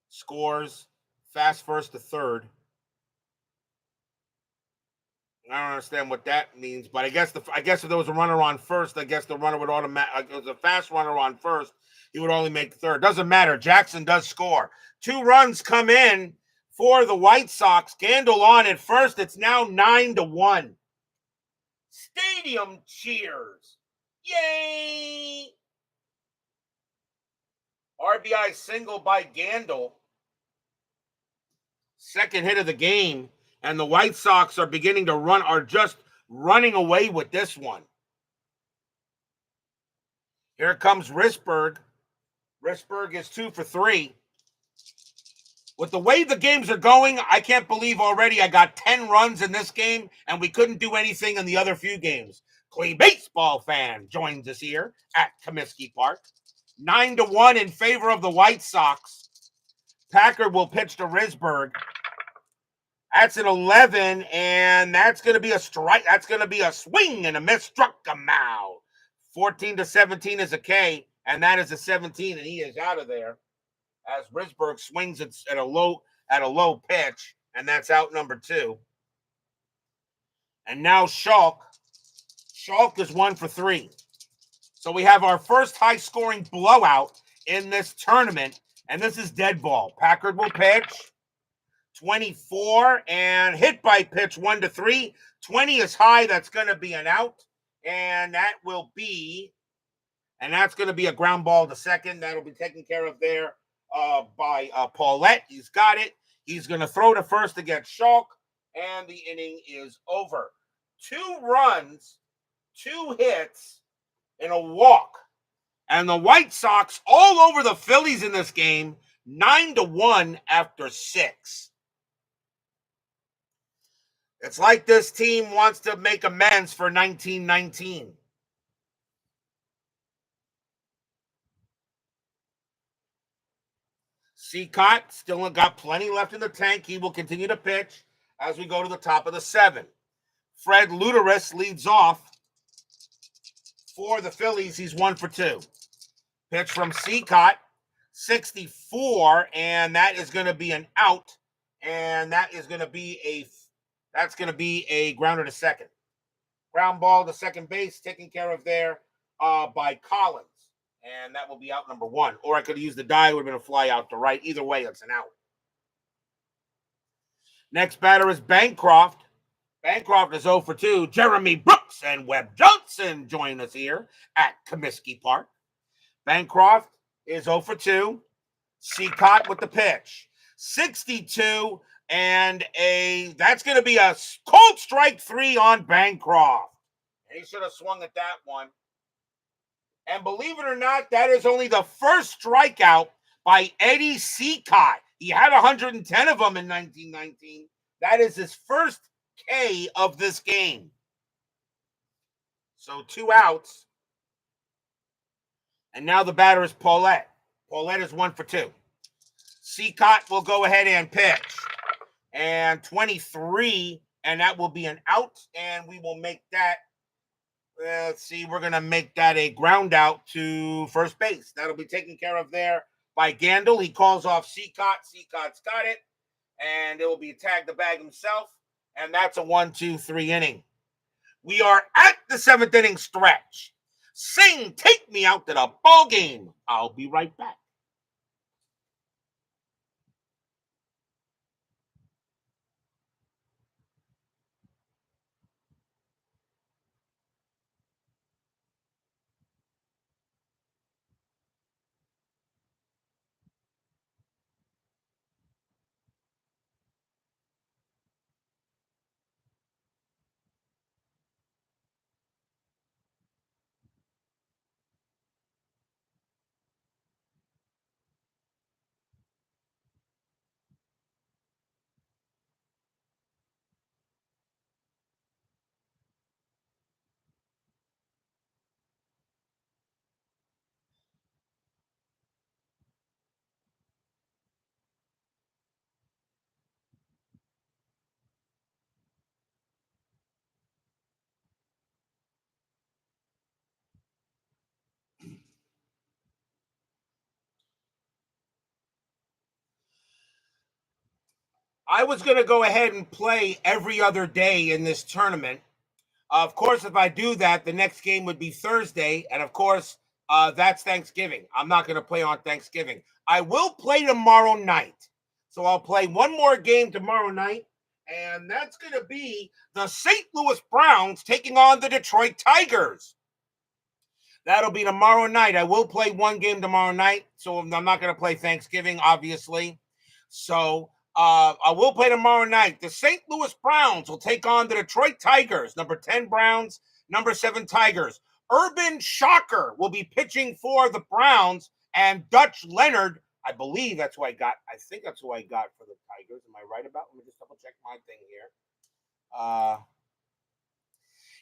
Scores. Fast first to third. I don't understand what that means, but I guess if there was a runner on first, I guess the runner would automatically. If it was a fast runner on first, he would only make third. Doesn't matter. Jackson does score. 2 runs come in for the White Sox. Gandil on at first. It's now 9-1. Stadium cheers. Yay! RBI single by Gandil. Second hit of the game. And the White Sox are beginning to are just running away with this one. Here comes Risberg. Risberg is 2 for 3. With the way the games are going, I can't believe already I got 10 runs in this game, and we couldn't do anything in the other few games. Clay Baseball fan joins us here at Comiskey Park. 9-1 in favor of the White Sox. Packard will pitch to Risberg. That's an 11, and that's going to be a strike. That's going to be a swing and a miss. Struck him out. 14-17 is a K. And that is a 17, and he is out of there as Risberg swings it at a low pitch, and that's out number 2. And now Schalk is 1 for 3. So we have our first high-scoring blowout in this tournament, and this is dead ball. Packard will pitch 24 and hit by pitch 1-3. 20 is high. That's going to be an out, and that's going to be a ground ball to second. That'll be taken care of there by Paulette. He's got it. He's going to throw to first against Schalk, and the inning is over. 2 runs, 2 hits, and a walk. And the White Sox all over the Phillies in this game, 9-1 after 6. It's like this team wants to make amends for 1919. Cicotte still got plenty left in the tank. He will continue to pitch as we go to the top of the 7. Fred Luteris leads off for the Phillies. He's 1 for 2. Pitch from Cicotte, 64, and that is going to be an out, and that's going to be a grounder to second. Ground ball to second base, taken care of there by Collins, and that will be out number 1. Or I could have used the die, it would have been a fly out to right. Either way, it's an out. Next batter is Bancroft. Bancroft is 0 for 2. Jeremy Brooks and Webb Johnson join us here at Comiskey Park. Bancroft is 0 for 2. Cicotte with the pitch. 62, and that's going to be a cold strike 3 on Bancroft. He should have swung at that one. And believe it or not, that is only the first strikeout by Eddie Cicotte. He had 110 of them in 1919. That is his first K of this game. So 2 outs. And now the batter is Paulette. Paulette is 1 for 2. Cicotte will go ahead and pitch. And 23, and that will be an out. And we will make that, we're going to make that a ground out to first base. That'll be taken care of there by Gandil. He calls off Cicotte. Cicotte's got it. And it will be tagged the bag himself. And that's a 1-2-3 inning. We are at the 7th inning stretch. Sing, take me out to the ball game. I'll be right back. I was going to go ahead and play every other day in this tournament. Of course, if I do that, the next game would be Thursday. And of course, that's Thanksgiving. I'm not going to play on Thanksgiving. I will play tomorrow night. So I'll play one more game tomorrow night. And that's going to be the St. Louis Browns taking on the Detroit Tigers. That'll be tomorrow night. I will play one game tomorrow night. So I'm not going to play Thanksgiving, obviously. So I will play tomorrow night. The St. Louis Browns will take on the Detroit Tigers. Number 10 Browns, number 7 Tigers. Urban Shocker will be pitching for the Browns, and Dutch Leonard, I believe that's who I got. I think that's who I got for the Tigers. Am I right about? Let me just double check my thing here.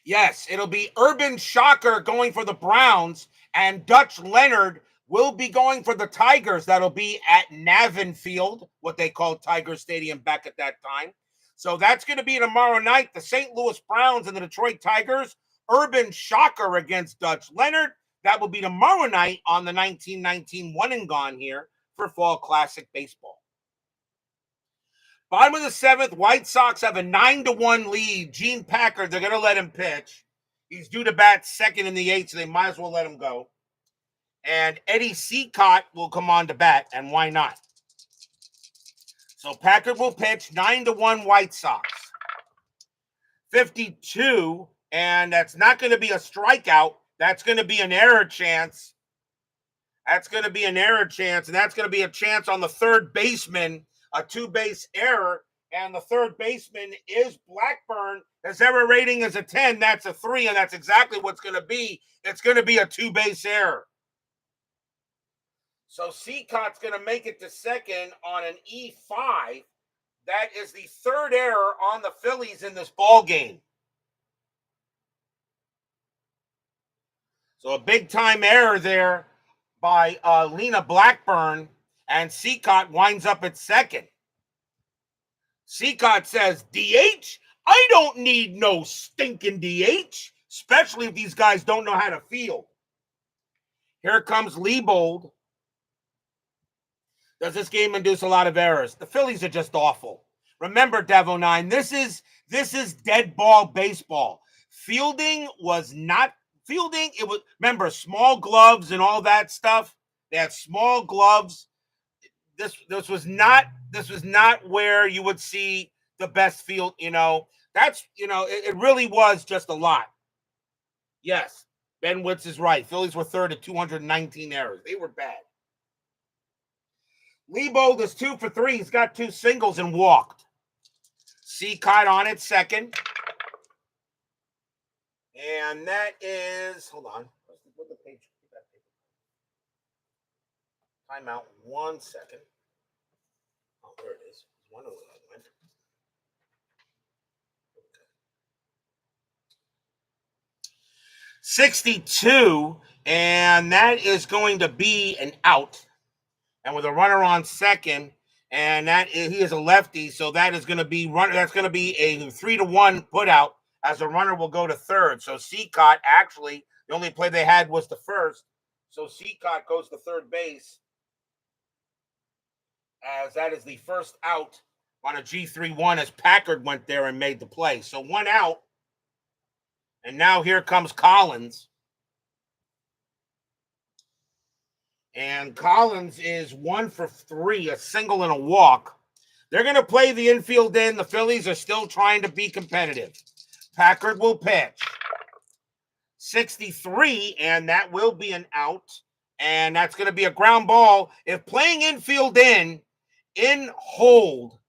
Yes, it'll be Urban Shocker going for the Browns, and Dutch Leonard will be going for the Tigers. That'll be at Navin Field, what they called Tiger Stadium back at that time. So that's going to be tomorrow night. The St. Louis Browns and the Detroit Tigers. Urban Shocker against Dutch Leonard. That will be tomorrow night on the 1919 One and Gone here for Fall Classic Baseball. Bottom of the seventh, White Sox have a 9-1 lead. Gene Packard, they're going to let him pitch. He's due to bat second in the eighth, so they might as well let him go. And Eddie Cicotte will come on to bat, and why not? So Packard will pitch, 9-1 White Sox. 52, and that's not going to be a strikeout. That's going to be an error chance. That's going to be an error chance, and that's going to be a chance on the third baseman, a two-base error, and the third baseman is Blackburn. His error rating is a 10. That's a 3, and that's exactly what's going to be. It's going to be a two-base error. So Cicotte's going to make it to second on an E5. That is the third error on the Phillies in this ball game. So a big-time error there by Lena Blackburn, and Cicotte winds up at second. Cicotte says, DH? I don't need no stinking DH, especially if these guys don't know how to field. Here comes Leibold. Does this game induce a lot of errors? The Phillies are just awful. Remember, Devo9, this is dead ball baseball. Fielding was not fielding. It was, remember, small gloves and all that stuff. They had small gloves. This was not where you would see the best field. It really was just a lot. Yes, Ben Witz is right. Phillies were third at 219 errors. They were bad. Leibold is 2 for 3. He's got 2 singles and walked. Cicotte on at second. And that is, hold on. Where's the page? Timeout 1 second. Oh, there it is. One of those went. Okay. 62, and that is going to be an out. And with a runner on second, and he is a lefty, so that is going to be that's going to be a 3-1 put out, as the runner will go to third. So Cicotte, actually, the only play they had was the first. So Cicotte goes to third base, as that is the first out on a G3-1, as Packard went there and made the play. So 1 out, and now here comes Collins. And Collins is 1 for 3, a single and a walk. They're going to play the infield in. The Phillies are still trying to be competitive. Packard will pitch. 63, and that will be an out. And that's going to be a ground ball. If playing infield in hold,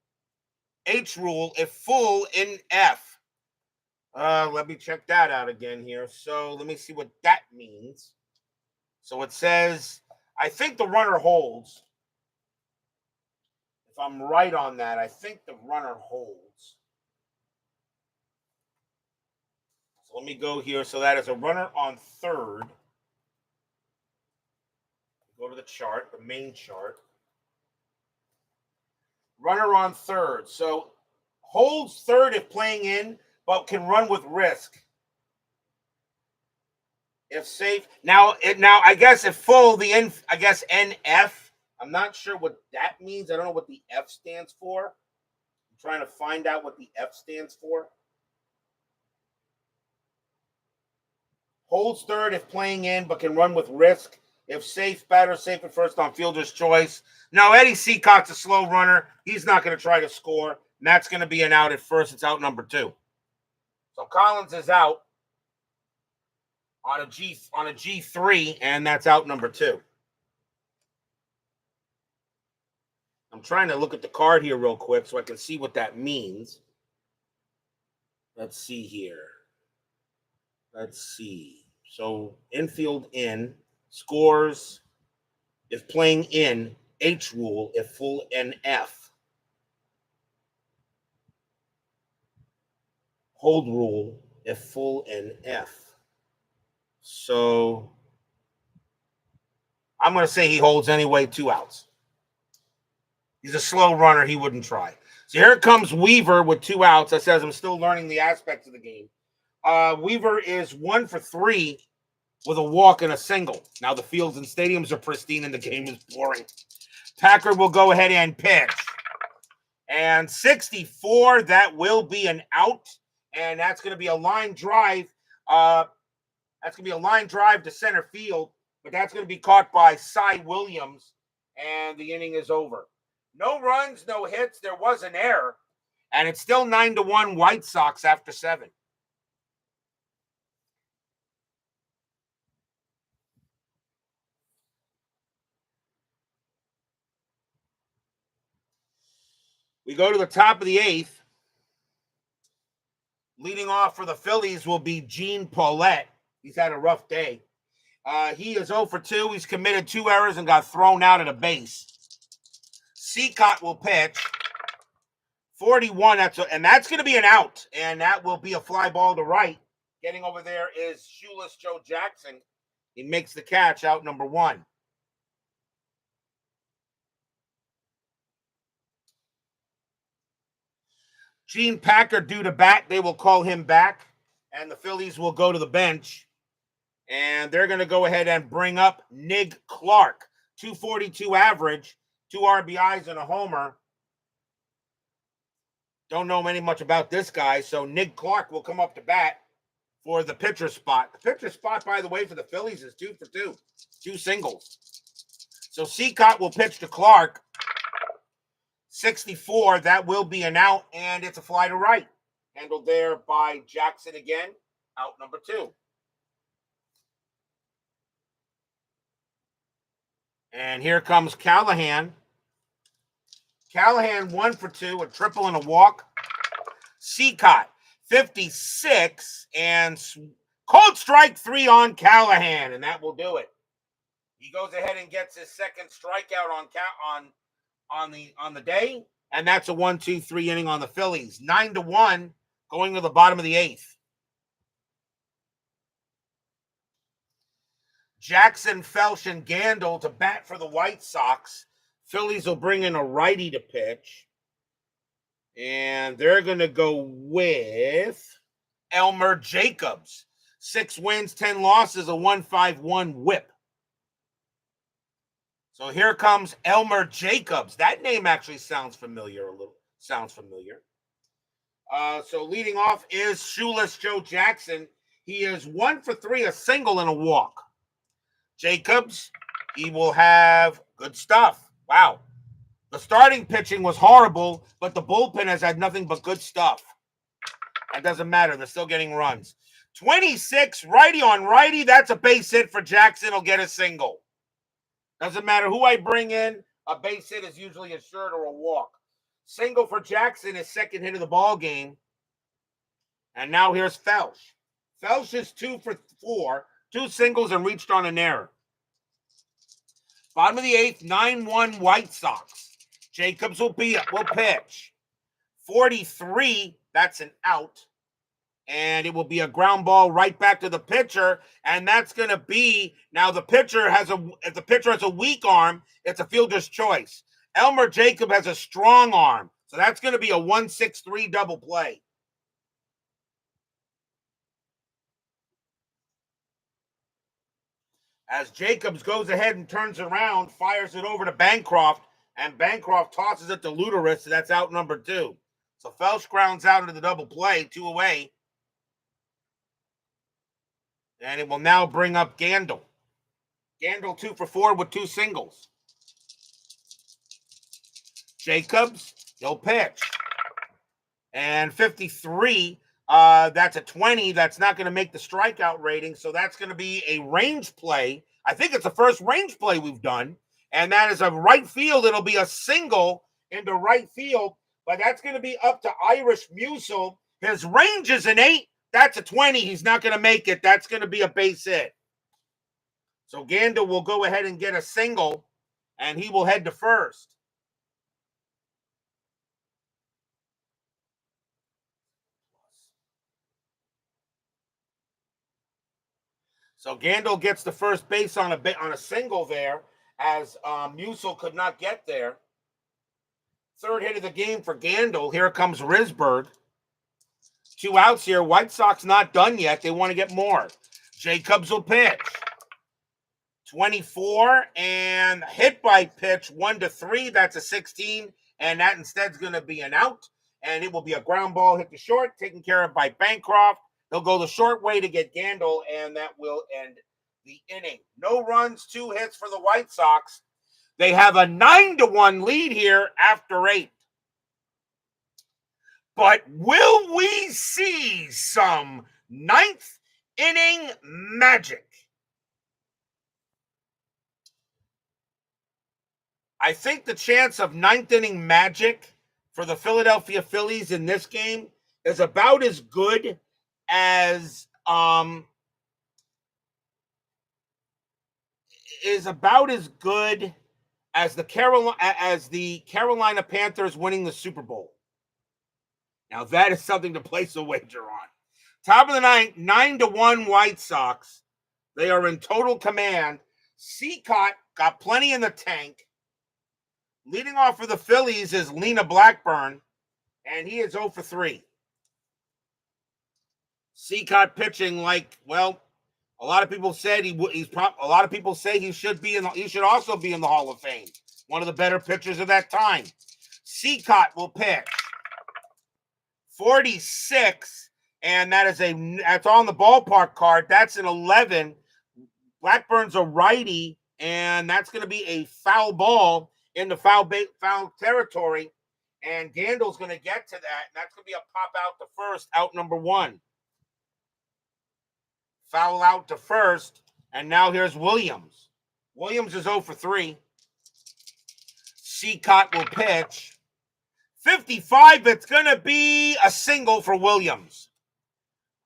H rule, if full in F. Let me check that out again here. So let me see what that means. So it says, I think the runner holds. If I'm right on that, I think the runner holds. So let me go here. So that is a runner on third. Go to the chart, the main chart. Runner on third. So holds third if playing in, but can run with risk if safe. Now I guess if full, I guess NF. I'm not sure what that means. I don't know what the F stands for. I'm trying to find out what the F stands for. Holds third if playing in, but can run with risk. If safe, batter safe at first on fielder's choice. Now, Eddie Cicotte's a slow runner. He's not going to try to score. And that's going to be an out at first. It's out number 2. So Collins is out on a G3, and that's out number 2. I'm trying to look at the card here real quick so I can see what that means. Let's see here. Let's see. So infield in, scores if playing in, H rule if full NF. Hold rule if full NF. So I'm going to say he holds anyway, 2 outs. He's a slow runner. He wouldn't try. So here comes Weaver with 2 outs. That says I'm still learning the aspects of the game. Weaver is 1 for 3. with a walk and a single. Now the fields and stadiums are pristine and the game is boring. Packard will go ahead and pitch. And 64, that will be an out. And that's going to be a line drive. That's going to be a line drive to center field. But that's going to be caught by Cy Williams. And the inning is over. No runs, no hits. There was an error. And it's still 9-1 White Sox after 7. We go to the top of the 8th. Leading off for the Phillies will be Gene Paulette. He's had a rough day. He is 0 for 2. He's committed 2 errors and got thrown out at a base. Cicotte will pitch. 41, and that's going to be an out, and that will be a fly ball to right. Getting over there is shoeless Joe Jackson. He makes the catch, out number 1. Gene Packard due to bat. They will call him back, and the Phillies will go to the bench. And they're going to go ahead and bring up Nig Clark. 242 average, 2 RBIs and a homer. Don't know much about this guy, so Nig Clark will come up to bat for the pitcher spot. The pitcher spot, by the way, for the Phillies is 2 for 2. 2 singles. So Cicotte will pitch to Clark. 64, that will be an out, and it's a fly to right. Handled there by Jackson again, out number 2. And here comes Callahan. Callahan 1 for 2, a triple and a walk. Cicotte 56, and cold strike 3 on Callahan, and that will do it. He goes ahead and gets his second strikeout on the day, and that's a 1-2-3 inning on the Phillies. 9-1, going to the bottom of the 8th. Jackson, Felsch, and Gandil to bat for the White Sox. Phillies will bring in a righty to pitch. And they're going to go with Elmer Jacobs. 6 wins, 10 losses, a 1.51 whip. So here comes Elmer Jacobs. That name actually sounds familiar So leading off is shoeless Joe Jackson. He is 1 for 3, a single and a walk. Jacobs, he will have good stuff. Wow. The starting pitching was horrible, but the bullpen has had nothing but good stuff. That doesn't matter. They're still getting runs. 26, righty on righty. That's a base hit for Jackson. He'll get a single. Doesn't matter who I bring in. A base hit is usually a shirt or a walk. Single for Jackson, his second hit of the ball game. And now here's Felsch. Felsch is 2 for 4. 2 singles and reached on an error. Bottom of the 8th, 9-1 White Sox. Jacobs will pitch. 43, that's an out. And it will be a ground ball right back to the pitcher. And that's going to be, now if the pitcher has a weak arm, it's a fielder's choice. Elmer Jacob has a strong arm. So that's going to be a 1-6-3 double play. As Jacobs goes ahead and turns around, fires it over to Bancroft, and Bancroft tosses it to Luderis, so that's out number 2. So Felsch grounds out into the double play, 2 away. And it will now bring up Gandil. Gandil 2 for 4 with 2 singles. Jacobs, he'll pitch. And 53, that's a 20. That's not going to make the strikeout rating, so that's going to be a range play. I think it's the first range play we've done, and that is a right field. It'll be a single into right field, but that's going to be up to Irish Musil. His range is an 8. That's a 20. He's not going to make it. That's going to be a base hit. So Gandil will go ahead and get a single, and he will head to first. So Gandil gets the first base on a single there, as Musil could not get there. Third hit of the game for Gandil. Here comes Risberg. 2 outs here. White Sox not done yet. They want to get more. Jacobs will pitch. 24 and hit by pitch 1-3. That's a 16, and that instead is going to be an out, and it will be a ground ball hit to short, taken care of by Bancroft. They'll go the short way to get Gandil, and that will end the inning. No runs, 2 hits for the White Sox. They have a 9-1 lead here after 8. But will we see some 9th inning magic? I think the chance of 9th inning magic for the Philadelphia Phillies in this game is about as good as the Carolina Panthers winning the Super Bowl. Now that is something to place a wager on. Top of the ninth, 9-1 White Sox. They are in total command. Cicotte got plenty in the tank. Leading off for the Phillies is Lena Blackburn, and he is 0 for 3. Cicotte pitching like, well, a lot of people said a lot of people say he should also be in the Hall of Fame. One of the better pitchers of that time. Cicotte will pitch 46, and that's on the ballpark card. That's an 11. Blackburn's a righty, and that's going to be a foul ball in the foul territory, and Gandil's going to get to that, and that's going to be a pop out to first, out number 1. Foul out to first, and now here's Williams. Williams is 0 for 3. Cicotte will pitch. 55, it's going to be a single for Williams.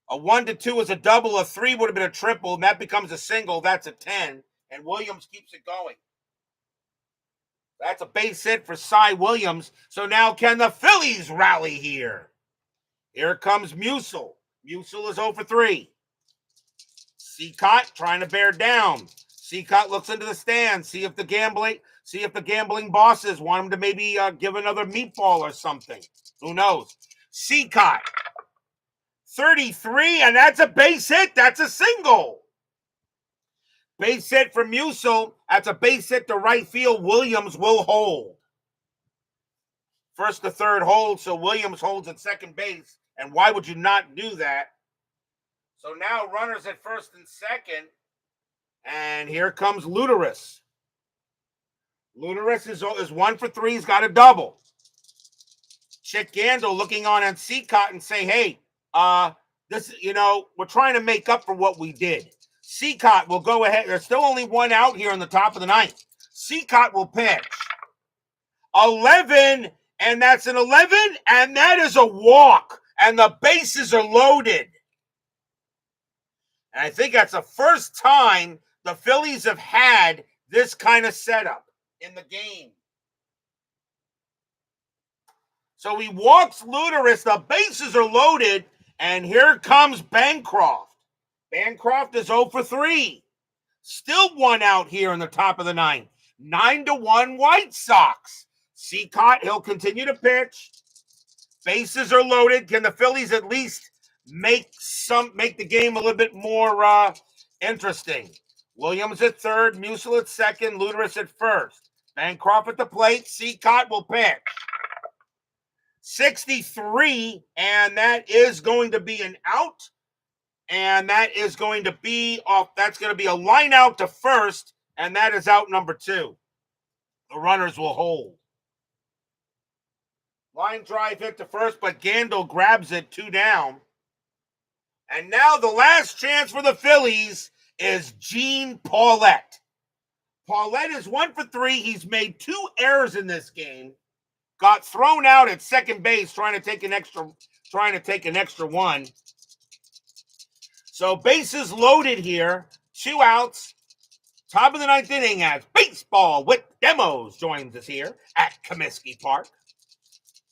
A 1-2 is a double, a 3 would have been a triple, and that becomes a single, that's a 10, and Williams keeps it going. That's a base hit for Cy Williams. So now can the Phillies rally here? Here comes Musil. Musil is 0 for 3. Cicotte trying to bear down. Cicotte looks into the stands, see if the gambling bosses want him to maybe give another meatball or something. Who knows? Cicotte, 33, and that's a base hit. That's a single. Base hit for Musil. That's a base hit to right field. Williams will hold. First to third hold, so Williams holds at second base. And why would you not do that? So now runners at first and second. And here comes Luderis. Luderis is 1 for 3. He's got a double. Chick Gandil looking on Cicotte and say, hey, we're trying to make up for what we did. Cicotte will go ahead. There's still only 1 out here in the top of the 9th. Cicotte will pitch. 11, and that's an 11, and that is a walk, and the bases are loaded. And I think that's the first time the Phillies have had this kind of setup in the game. So he walks Luderis, the bases are loaded, and here comes Bancroft. Bancroft is 0 for 3. Still 1 out here in the top of the 9th. 9-1 White Sox. Cicotte, he'll continue to pitch. Bases are loaded. Can the Phillies at least make the game a little bit more interesting? Williams at third, Musil at second, Luderis at first. Bancroft at the plate. Cicotte will pitch. 63, and that is going to be an out. And that is going to be off. That's going to be a line out to first, and that is out number 2. The runners will hold. Line drive hit to first, but Gandil grabs it 2 down. And now the last chance for the Phillies is Gene Paulette. Paulette is 1 for 3. He's made 2 errors in this game. Got thrown out at second base trying to take an extra 1. So bases loaded here. 2 outs. Top of the 9th inning as Baseball with Demos joins us here at Comiskey Park.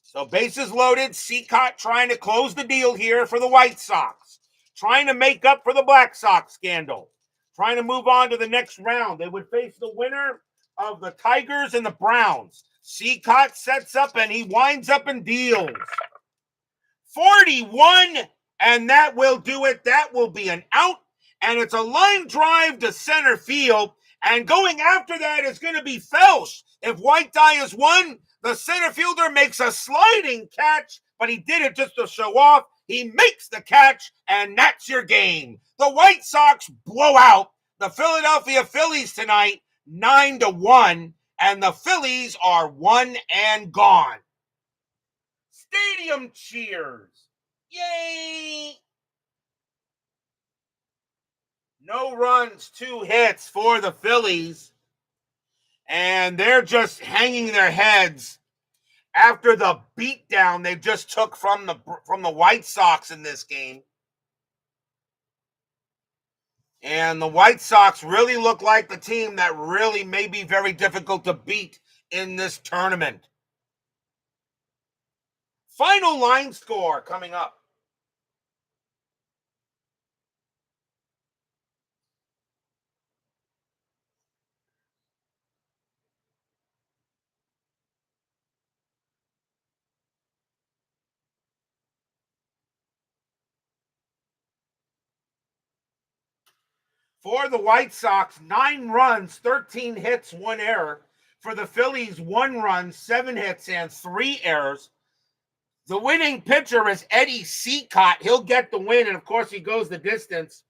So bases loaded. Cicotte trying to close the deal here for the White Sox. Trying to make up for the Black Sox scandal. Trying to move on to the next round. They would face the winner of the Tigers and the Browns. Cicotte sets up and he winds up and deals. 41, and that will do it. That will be an out, and it's a line drive to center field. And going after that is going to be Felsch. If White Die is one, the center fielder makes a sliding catch, but he did it just to show off. He makes the catch, and that's your game. The White Sox blow out the Philadelphia Phillies tonight, 9-1, and the Phillies are one and gone. Stadium cheers. Yay! No runs, 2 hits for the Phillies. And they're just hanging their heads after the beatdown they just took from the White Sox in this game. And the White Sox really look like the team that really may be very difficult to beat in this tournament. Final line score coming up. For the White Sox, 9 runs, 13 hits, 1 error. For the Phillies, 1 run, 7 hits, and 3 errors. The winning pitcher is Eddie Cicotte. He'll get the win, and of course, he goes the distance.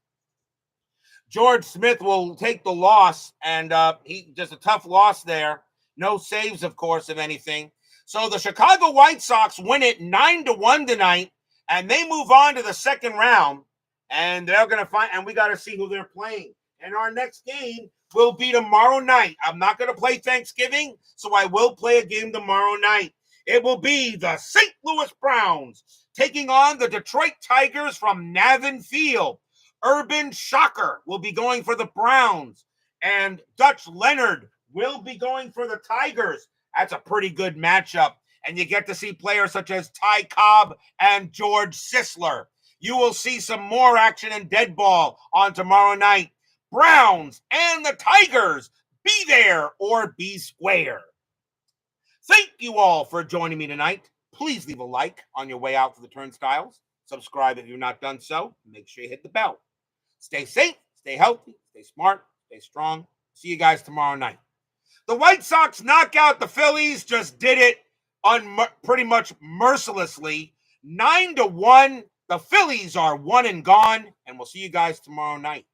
George Smith will take the loss, and he just a tough loss there. No saves, of course, if anything. So the Chicago White Sox win it 9-1 tonight, and they move on to the second round. And they're going to find, and we got to see who they're playing. And our next game will be tomorrow night. I'm not going to play Thanksgiving, so I will play a game tomorrow night. It will be the St. Louis Browns taking on the Detroit Tigers from Navin Field. Urban Shocker will be going for the Browns, and Dutch Leonard will be going for the Tigers. That's a pretty good matchup, and you get to see players such as Ty Cobb and George Sisler. You will see some more action in dead ball on tomorrow night. Browns and the Tigers, be there or be square. Thank you all for joining me tonight. Please leave a like on your way out to the turnstiles. Subscribe if you've not done so. Make sure you hit the bell. Stay safe, stay healthy, stay smart, stay strong. See you guys tomorrow night. The White Sox knock out the Phillies, just did it pretty much mercilessly. 9-1. The Phillies are one and gone, and we'll see you guys tomorrow night.